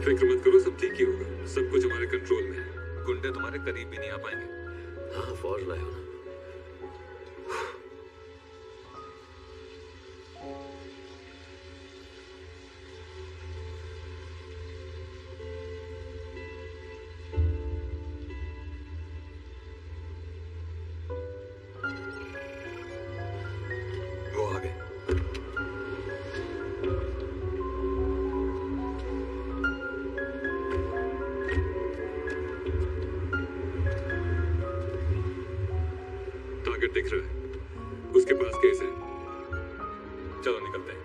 फिक्र मत करो, सब ठीक ही होगा। सब कुछ हमारे कंट्रोल में है। गुंडे तुम्हारे करीब भी नहीं आ पाएंगे। हाँ, फौज लाए हो ना। वो आ गए। दिख रहा है, उसके पास केस है। चलो निकलते हैं।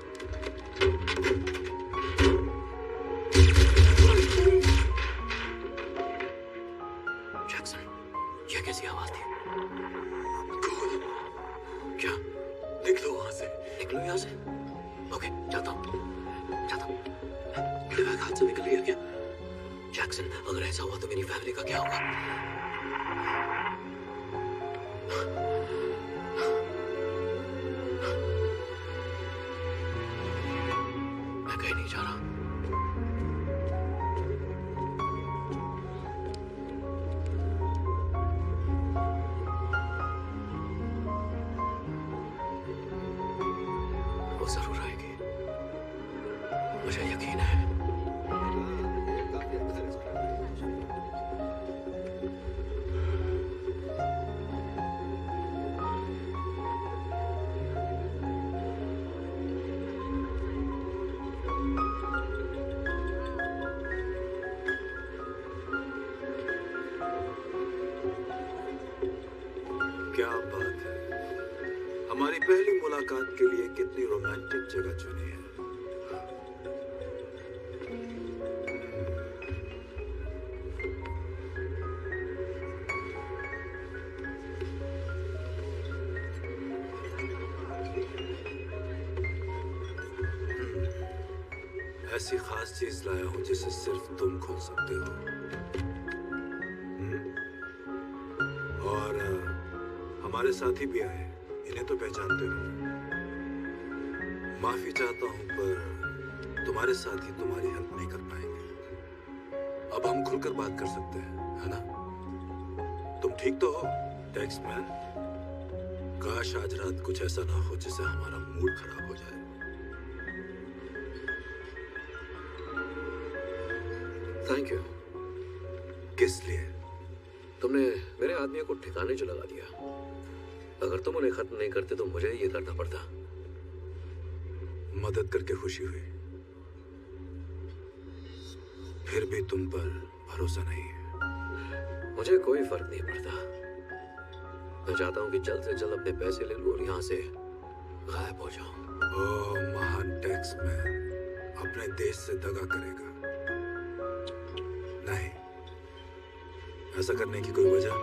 जैक्सन, ये कैसी आवाज थी? क्या? निकलो वहां से। निकलो यहाँ से? ओके, जाता हूँ, जाता हूँ। लिवेक हाथ से निकल गया क्या? जैक्सन, अगर ऐसा हुआ तो मेरी फैमिली का क्या होगा? मैं कहीं नहीं जा रहा। वो जरूर आएगी, मुझे यकीन है। क्या बात है, हमारी पहली मुलाकात के लिए कितनी रोमांटिक जगह चुनी है। ऐसी खास चीज लाया हूं जिसे सिर्फ तुम खोल सकते हो। और हमारे साथी भी आए, इन्हें तो पहचानते हो। माफी चाहता हूं पर तुम्हारे साथी तुम्हारी हेल्प नहीं कर पाएंगे। अब हम खुलकर बात कर सकते हैं, है ना? तुम ठीक तो हो टैक्समैन? काश आज रात कुछ ऐसा ना हो जिससे हमारा मूड खराब हो जाए। Thank you. किस लिए? तुमने मेरे आदमी को ठिकाने जो लगा दिया। अगर तुम उन्हें खत्म नहीं करते तो मुझे ये करना पड़ता। मदद करके खुशी हुई, फिर भी तुम पर भरोसा नहीं है। मुझे कोई फर्क नहीं पड़ता। मैं चाहता हूँ कि जल्द से जल्द अपने पैसे ले लूं और यहाँ से गायब हो जाऊं। ओह, महान टैक्समैन अपने देश से दगा करेगा? नहीं, ऐसा करने की कोई वजह?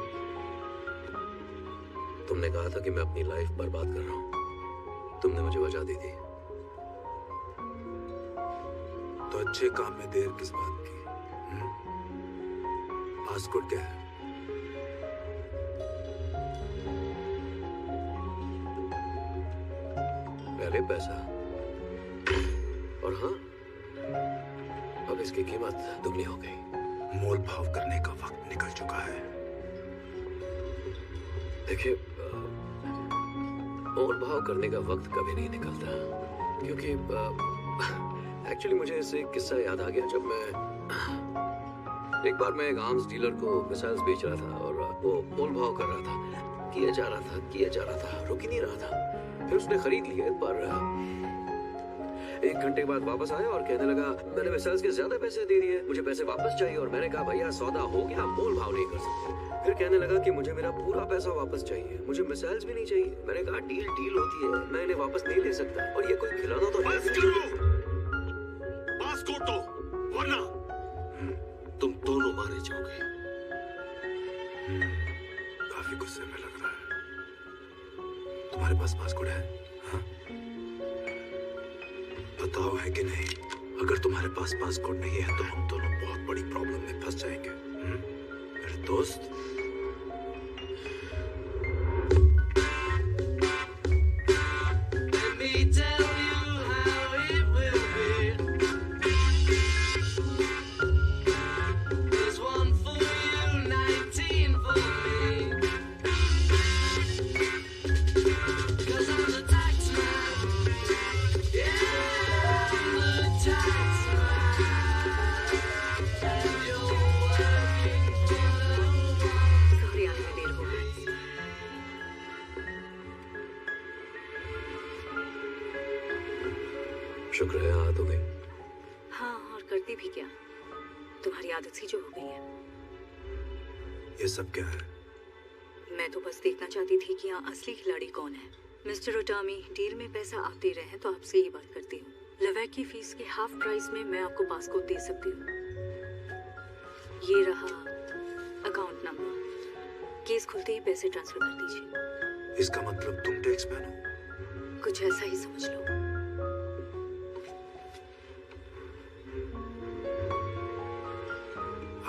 तुमने कहा था कि मैं अपनी लाइफ बर्बाद कर रहा हूं। तुमने मुझे वजह दी थी। तो अच्छे काम में देर किस बात की? पासपोर्ट क्या है? पहले पैसा, और हाँ, अब इसकी कीमत दुगनी हो गई। मोल भाव करने का वक्त निकल चुका है। देखिए, मोल भाव करने का वक्त कभी नहीं निकलता, क्योंकि एक्चुअली मुझे इससे एक किस्सा याद आ गया। जब एक बार मैं एक आर्म्स डीलर को मिसाइल्स बेच रहा था और वो मोल भाव कर रहा था, किया जा रहा था, रुक ही नहीं रहा था। फिर उसने खरीद लिए, पर 1 घंटे बाद वापस आया और कहने लगा, मैंने मिसाइल्स के ज्यादा पैसे दे दिए, मुझे पैसे वापस चाहिए। और मैंने कहा, भैया सौदा हो गया, मोल भाव नहीं कर सकते। फिर कहने लगा कि मुझे मेरा पूरा पैसा वापस चाहिए, मुझे मिसाइल्स भी नहीं चाहिए। मैंने कहा, डील डील होती है, मैं इन्हें वापस नहीं ले सकता, और ये कोई खिलौना तो है। पासपोर्ट दो, वरना तुम दोनों मारे जाओगे। काफी गुस्से में लग रहा है। तुम्हारे पास पासपोर्ट है? हाँ? बताओ, है कि नहीं? अगर तुम्हारे पास पासपोर्ट नहीं है तो हम दोनों बहुत बड़ी प्रॉब्लम में फंस जाएंगे। मेरे दोस्त, शुक्र है आदत हो गई। हाँ, और करती भी क्या, तुम्हारी आदत सी जो हो गई है। ये सब क्या है? मैं तो बस देखना चाहती थी कि यहाँ असली खिलाड़ी कौन है। मिस्टर ओटामी, डील में पैसा आते रहे तो आपसे ही बात करती हूँ। लेवेक की फीस के हाफ प्राइस में मैं आपको पासपोर्ट दे सकती हूँ। ये रहा अकाउंट नंबर। केस खुलते ही पैसे ट्रांसफर कर दीजिए। इसका मतलब तुम टैक्समैन हो? कुछ ऐसा ही समझ लो।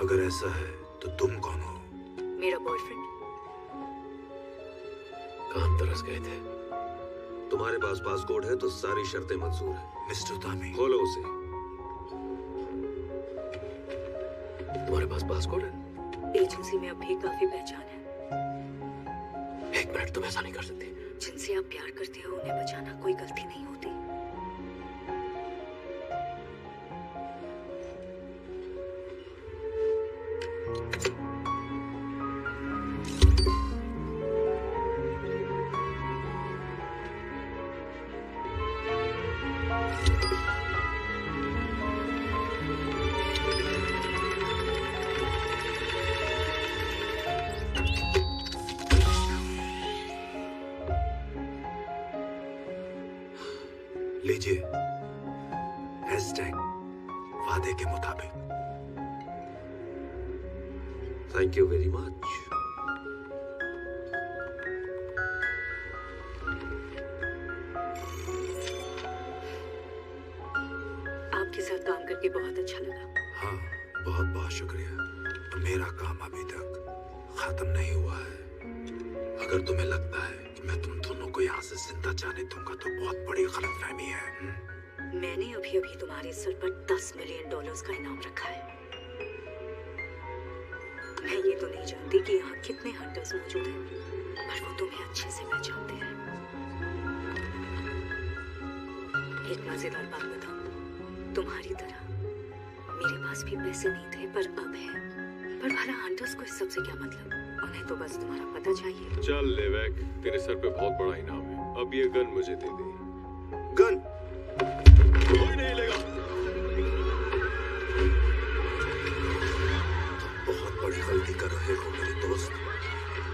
अगर ऐसा है तो तुम कौन हो? मेरा बॉयफ्रेंड। काम तरस गए थे। तुम्हारे पास पासपोर्ट है तो सारी शर्तें मंजूर है। मिस्टर तामी, खोलो उसे। तुम्हारे पास पासपोर्ट है? एजेंसी में अब भी काफी पहचान है। 1 मिनट, तुम ऐसा नहीं कर सकती। जिनसे आप प्यार करते हो उन्हें बचाना कोई गलती नहीं होती। लीजिए, हैशटैग वादे के मुताबिक। Thank you very much. आपके साथ काम करके बहुत अच्छा लगा। हाँ, बहुत बहुत शुक्रिया। मेरा काम अभी तक खत्म नहीं हुआ है। अगर तुम्हें लगता है कि मैं तुम दोनों को यहाँ से जिंदा जाने दूंगा तो बहुत बड़ी गलतफहमी है। मैंने अभी अभी तुम्हारे सर पर $10 मिलियन का इनाम रखा है। मैं ये तो नहीं जानती कि यहाँ कितने हंटर्स मौजूद हैं, पर वो तुम्हें अच्छे से पहचानते हैं। एक मजेदार बात बताऊं, तुम्हारी तरह मेरे पास भी पैसे नहीं थे, पर अब है। पर भला हंटर्स को इस सब से क्या मतलब? उन्हें तो बस तुम्हारा पता चाहिए। चल लेवेक, तेरे सर पे बहुत बड़ा इनाम है। अब ये गन मुझे दे दे। गन कोई नहीं लेगा। बहुत बड़ी गलती कर रहे हो मेरे दोस्त।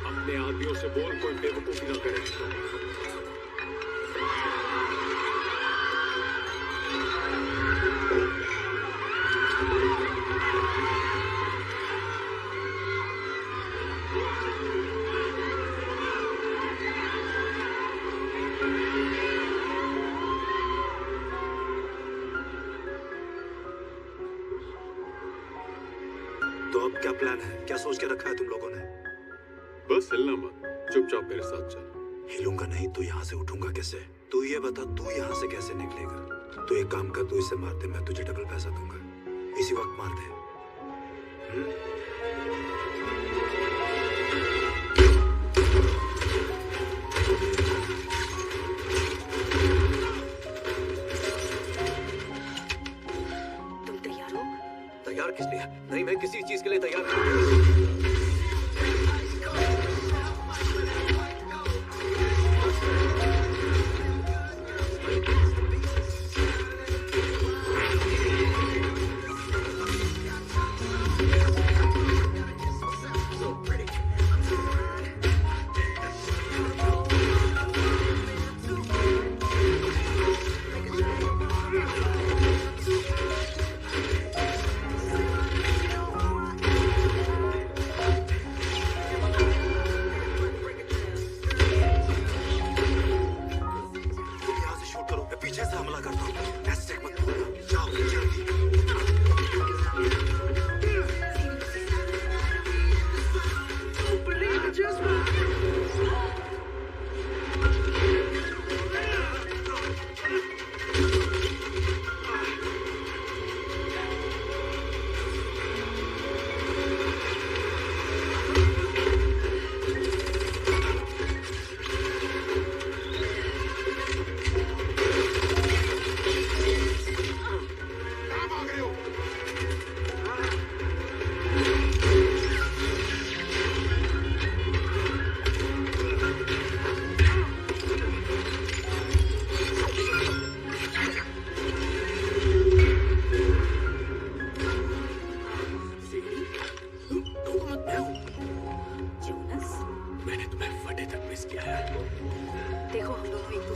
अपने आदमियों से बोल, कोई बेवकूफी ना करे। तो अब क्या प्लान है? क्या सोच के रखा है तुम लोगों ने? बस हिलना मत, चुपचाप मेरे साथ चल। हिलूंगा नहीं तो यहाँ से उठूंगा कैसे? तू ये बता, तू यहाँ से कैसे निकलेगा? तू एक काम कर, तू इसे मार दे, मैं तुझे डबल पैसा दूंगा। इसी वक्त मार दे। तुम तैयार हो? तैयार किस लिए? नहीं, मैं किसी चीज के लिए तैयार नहीं।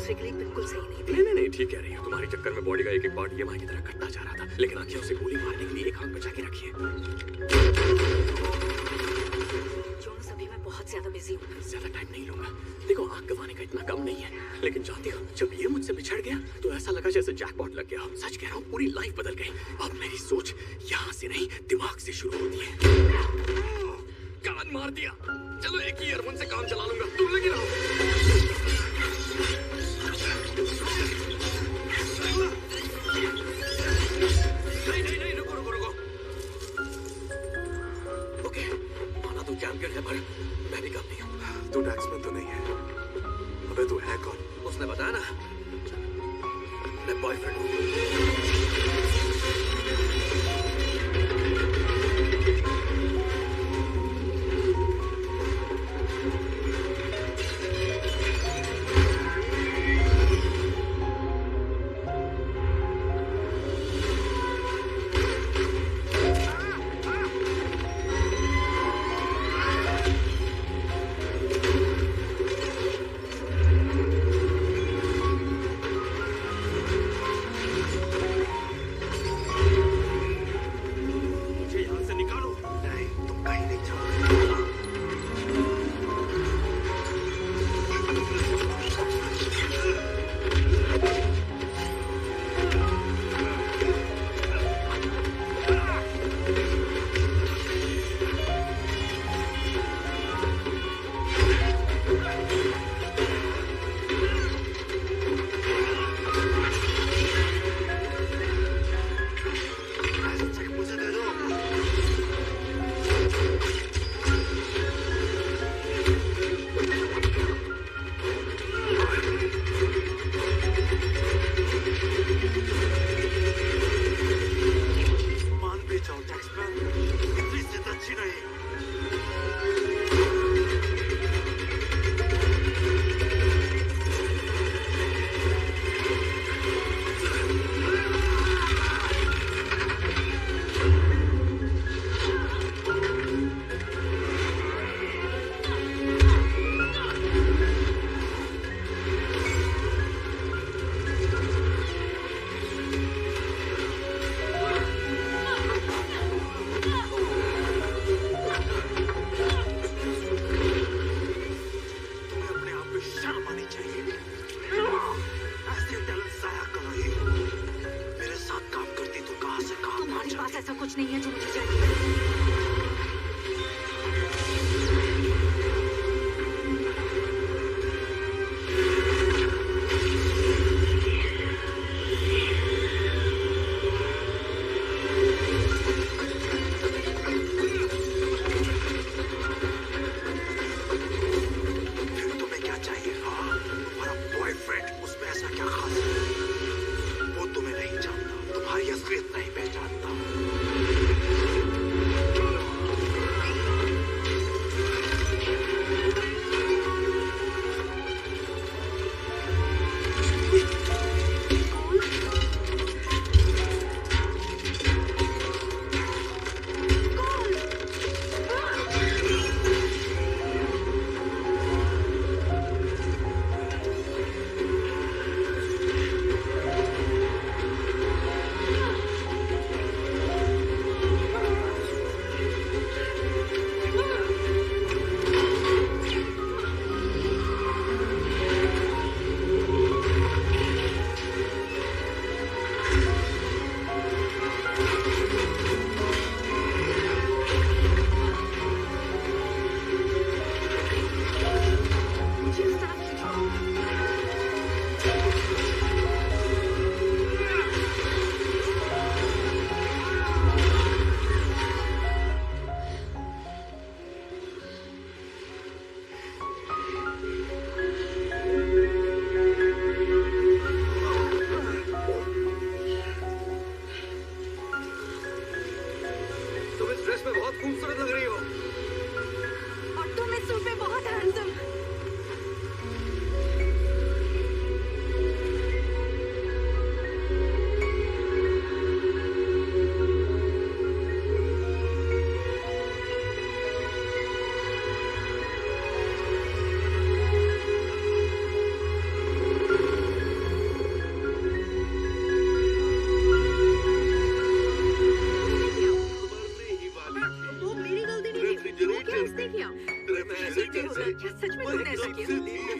दूसरे के लिए बिल्कुल सही नहीं थे। नहीं ठीक कह रही हो। तुम्हारे चक्कर में बॉडी का एक एक पार्ट EMI की तरह कटता जा रहा था, लेकिन आखिर उसे गोली मारने के लिए एक आंख बचा के रखिए। जोनस, अभी मैं बहुत ज्यादा बिजी हूँ। ज्यादा टाइम नहीं लूंगा। देखो, आंख गंवाने का इतना कम नहीं है, लेकिन जानती हो, जब ये मुझसे बिछड़ गया तो ऐसा लगा जैसे जैकपॉट लग गया हो। सच कह रहा हूँ, पूरी लाइफ बदल गई। अब मेरी सोच यहाँ से नहीं, दिमाग से शुरू होती है। कान मार दिया। चलो एक ही ईयरफोन से काम चला लूंगा, तुम लगे रहो। नहीं, रुको। ओके, माना तू चैंपियन है, पर मैं भी कम नहीं हूँ। तू टैक्समैन तो नहीं है। अबे तू है कौन? उसने बताया ना, मैं बॉयफ्रेंड हूँ।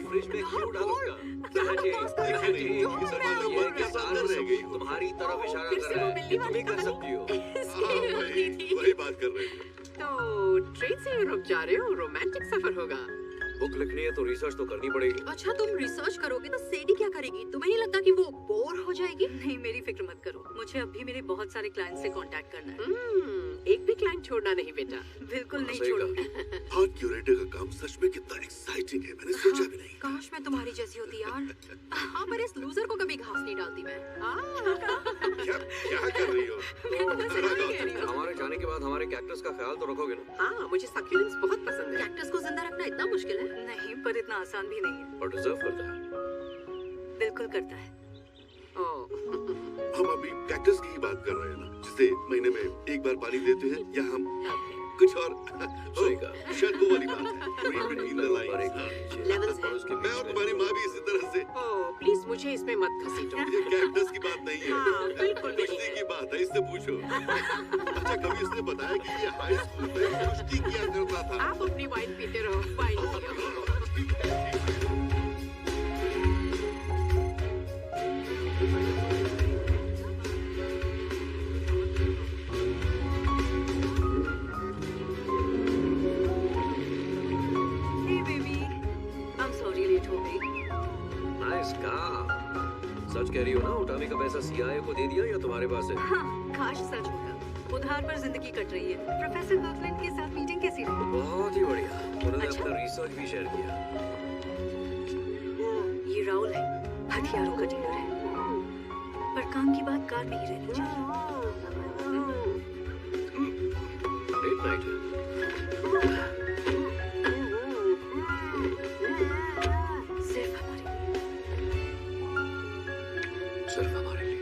फ्रिज में क्यों डालूंगा? तुम्हारी तरफ इशारा कर रहा है, तुम ही कर सकती हो। वही बात कर रहे हैं। तो ट्रेन से यूरोप जा रहे हो, रोमांटिक सफर होगा। बुक लिखनी है तो रिसर्च तो करनी पड़ेगी। अच्छा तुम रिसर्च करोगे तो सेडी क्या करेगी? तुम्हें नहीं लगता कि वो बोर हो जाएगी? नहीं, मेरी फिक्र मत करो, मुझे अभी मेरे बहुत सारे क्लाइंट से कांटेक्ट करना है। एक भी क्लाइंट छोड़ना नहीं बेटा। बिल्कुल नहीं छोड़ूंगी। आर्ट क्यूरेटर का काम सच में कितना एक्साइटिंग है, मैंने सोचा भी नहीं। काश मैं तुम्हारी जैसी होती यार। हाँ, पर इस लूजर को कभी घास नहीं डालती मैं। क्या कर रही हो? हमारे जाने के बाद हमारे कैक्टस का ख्याल तो रखोगे ना? हाँ, मुझे सक्यूलेंट्स बहुत पसंद है। कैक्टस को जिंदा रखना इतना मुश्किल है? नहीं, पर इतना आसान भी नहीं है। और डिजर्व करता है। बिल्कुल करता है। हम अभी कैक्टस की ही बात कर रहे हैं ना, जिसे महीने में एक बार पानी देते हैं, या हम कुछ और? शायद वो वाली बात है। मैं और तुम्हारी माँ भी इसी तरह से। प्लीज मुझे इसमें मत घसीटो। ये कैक्टस की बात नहीं है। हाँ, बिल्कुल नहीं कुश्ती की बात है, इससे पूछो। अच्छा, कभी इसने बताया कि ये हाई स्कूल में कुश्ती किया करता था? आप अपनी वाइन पीते रहो, वाइन पियो। सच कह रही हो ना? उठाने का पैसा CIA को दे दिया या तुम्हारे पास है? हाँ, काश सच होता। उधार पर जिंदगी कट रही है। प्रोफेसर कर्कलैंड के साथ मीटिंग कैसी रही? बहुत ही बढ़िया। उन्होंने अपना रिसर्च भी शेयर किया। ये राहुल है, हथियारों का डीलर है, पर काम की बात कार में ही रहनी चाहिए। लेट नाइट है। सिर्फ हमारे लिए।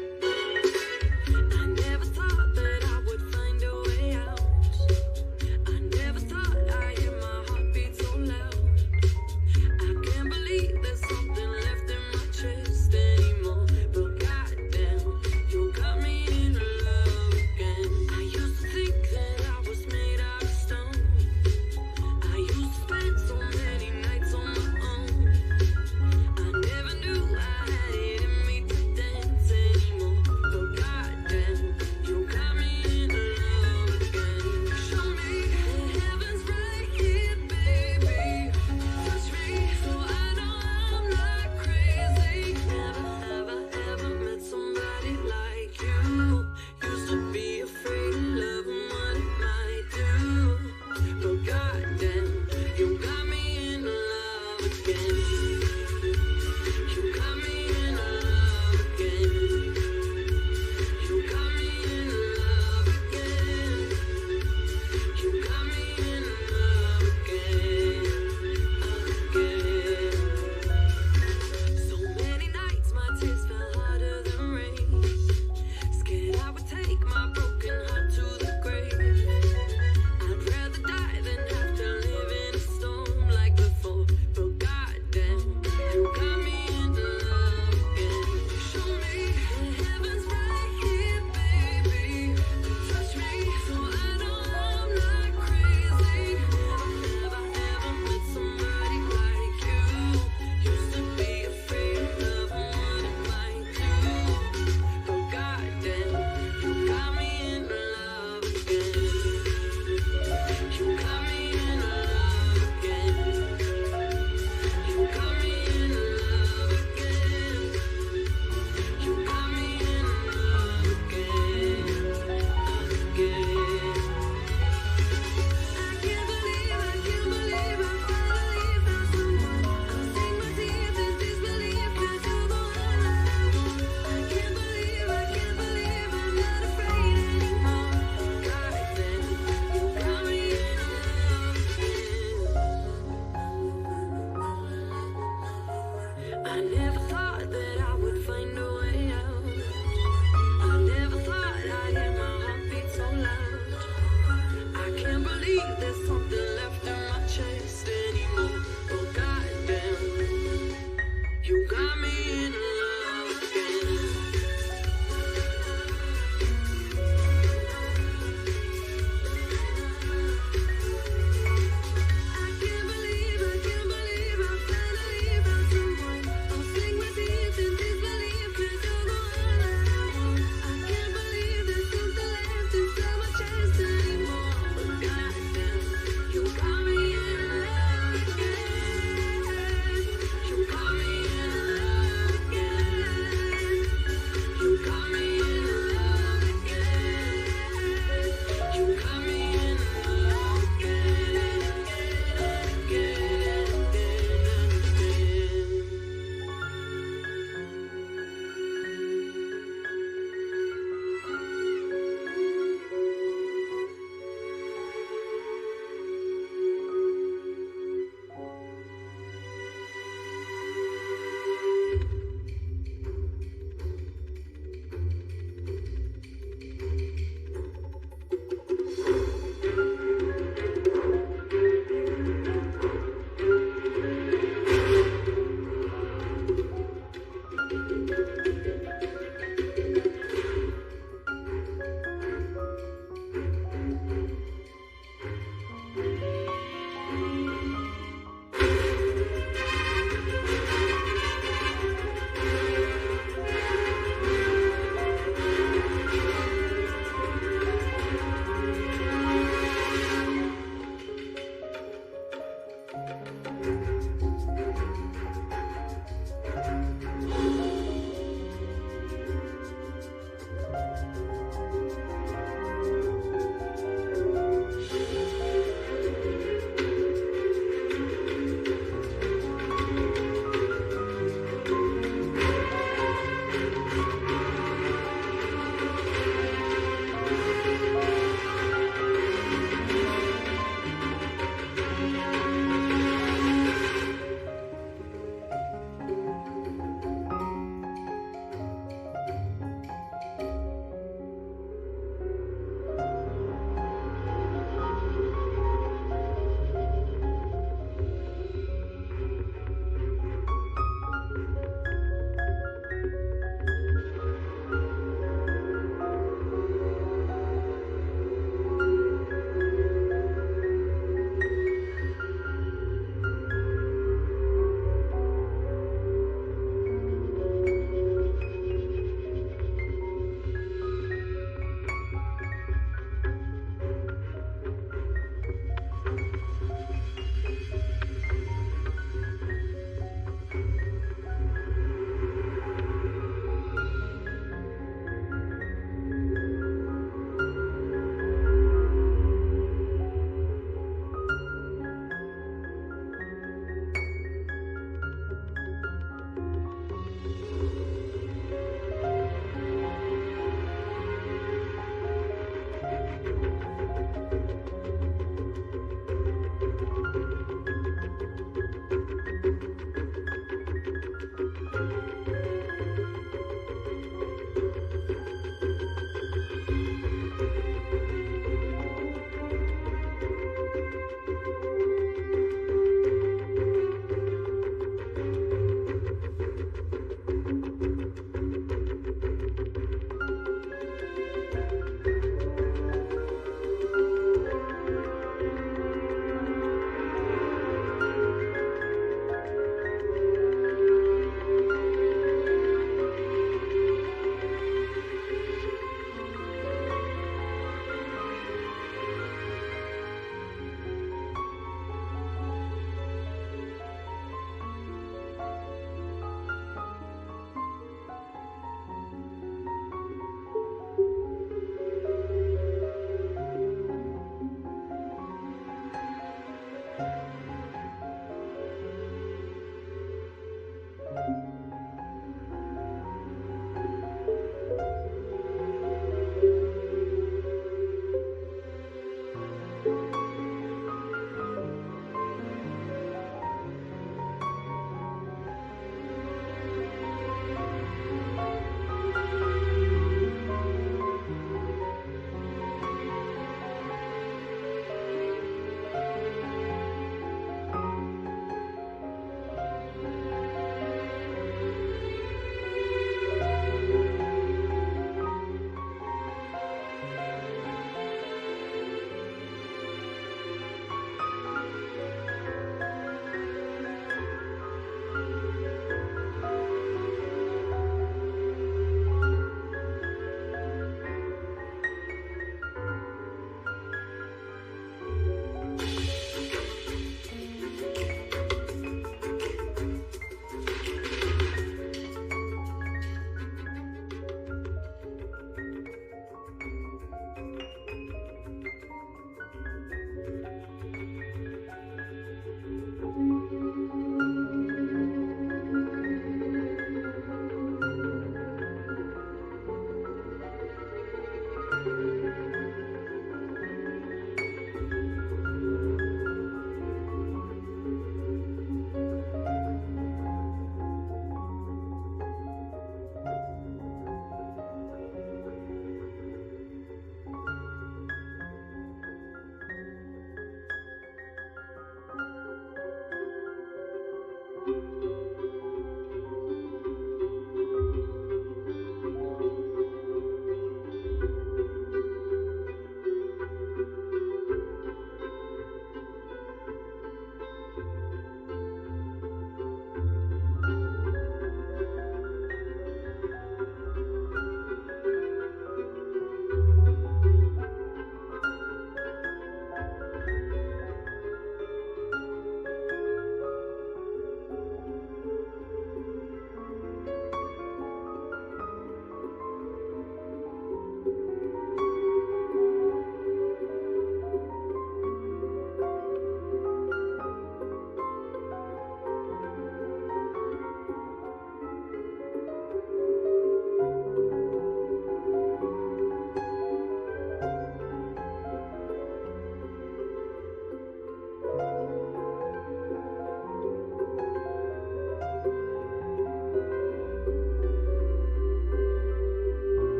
I never thought that I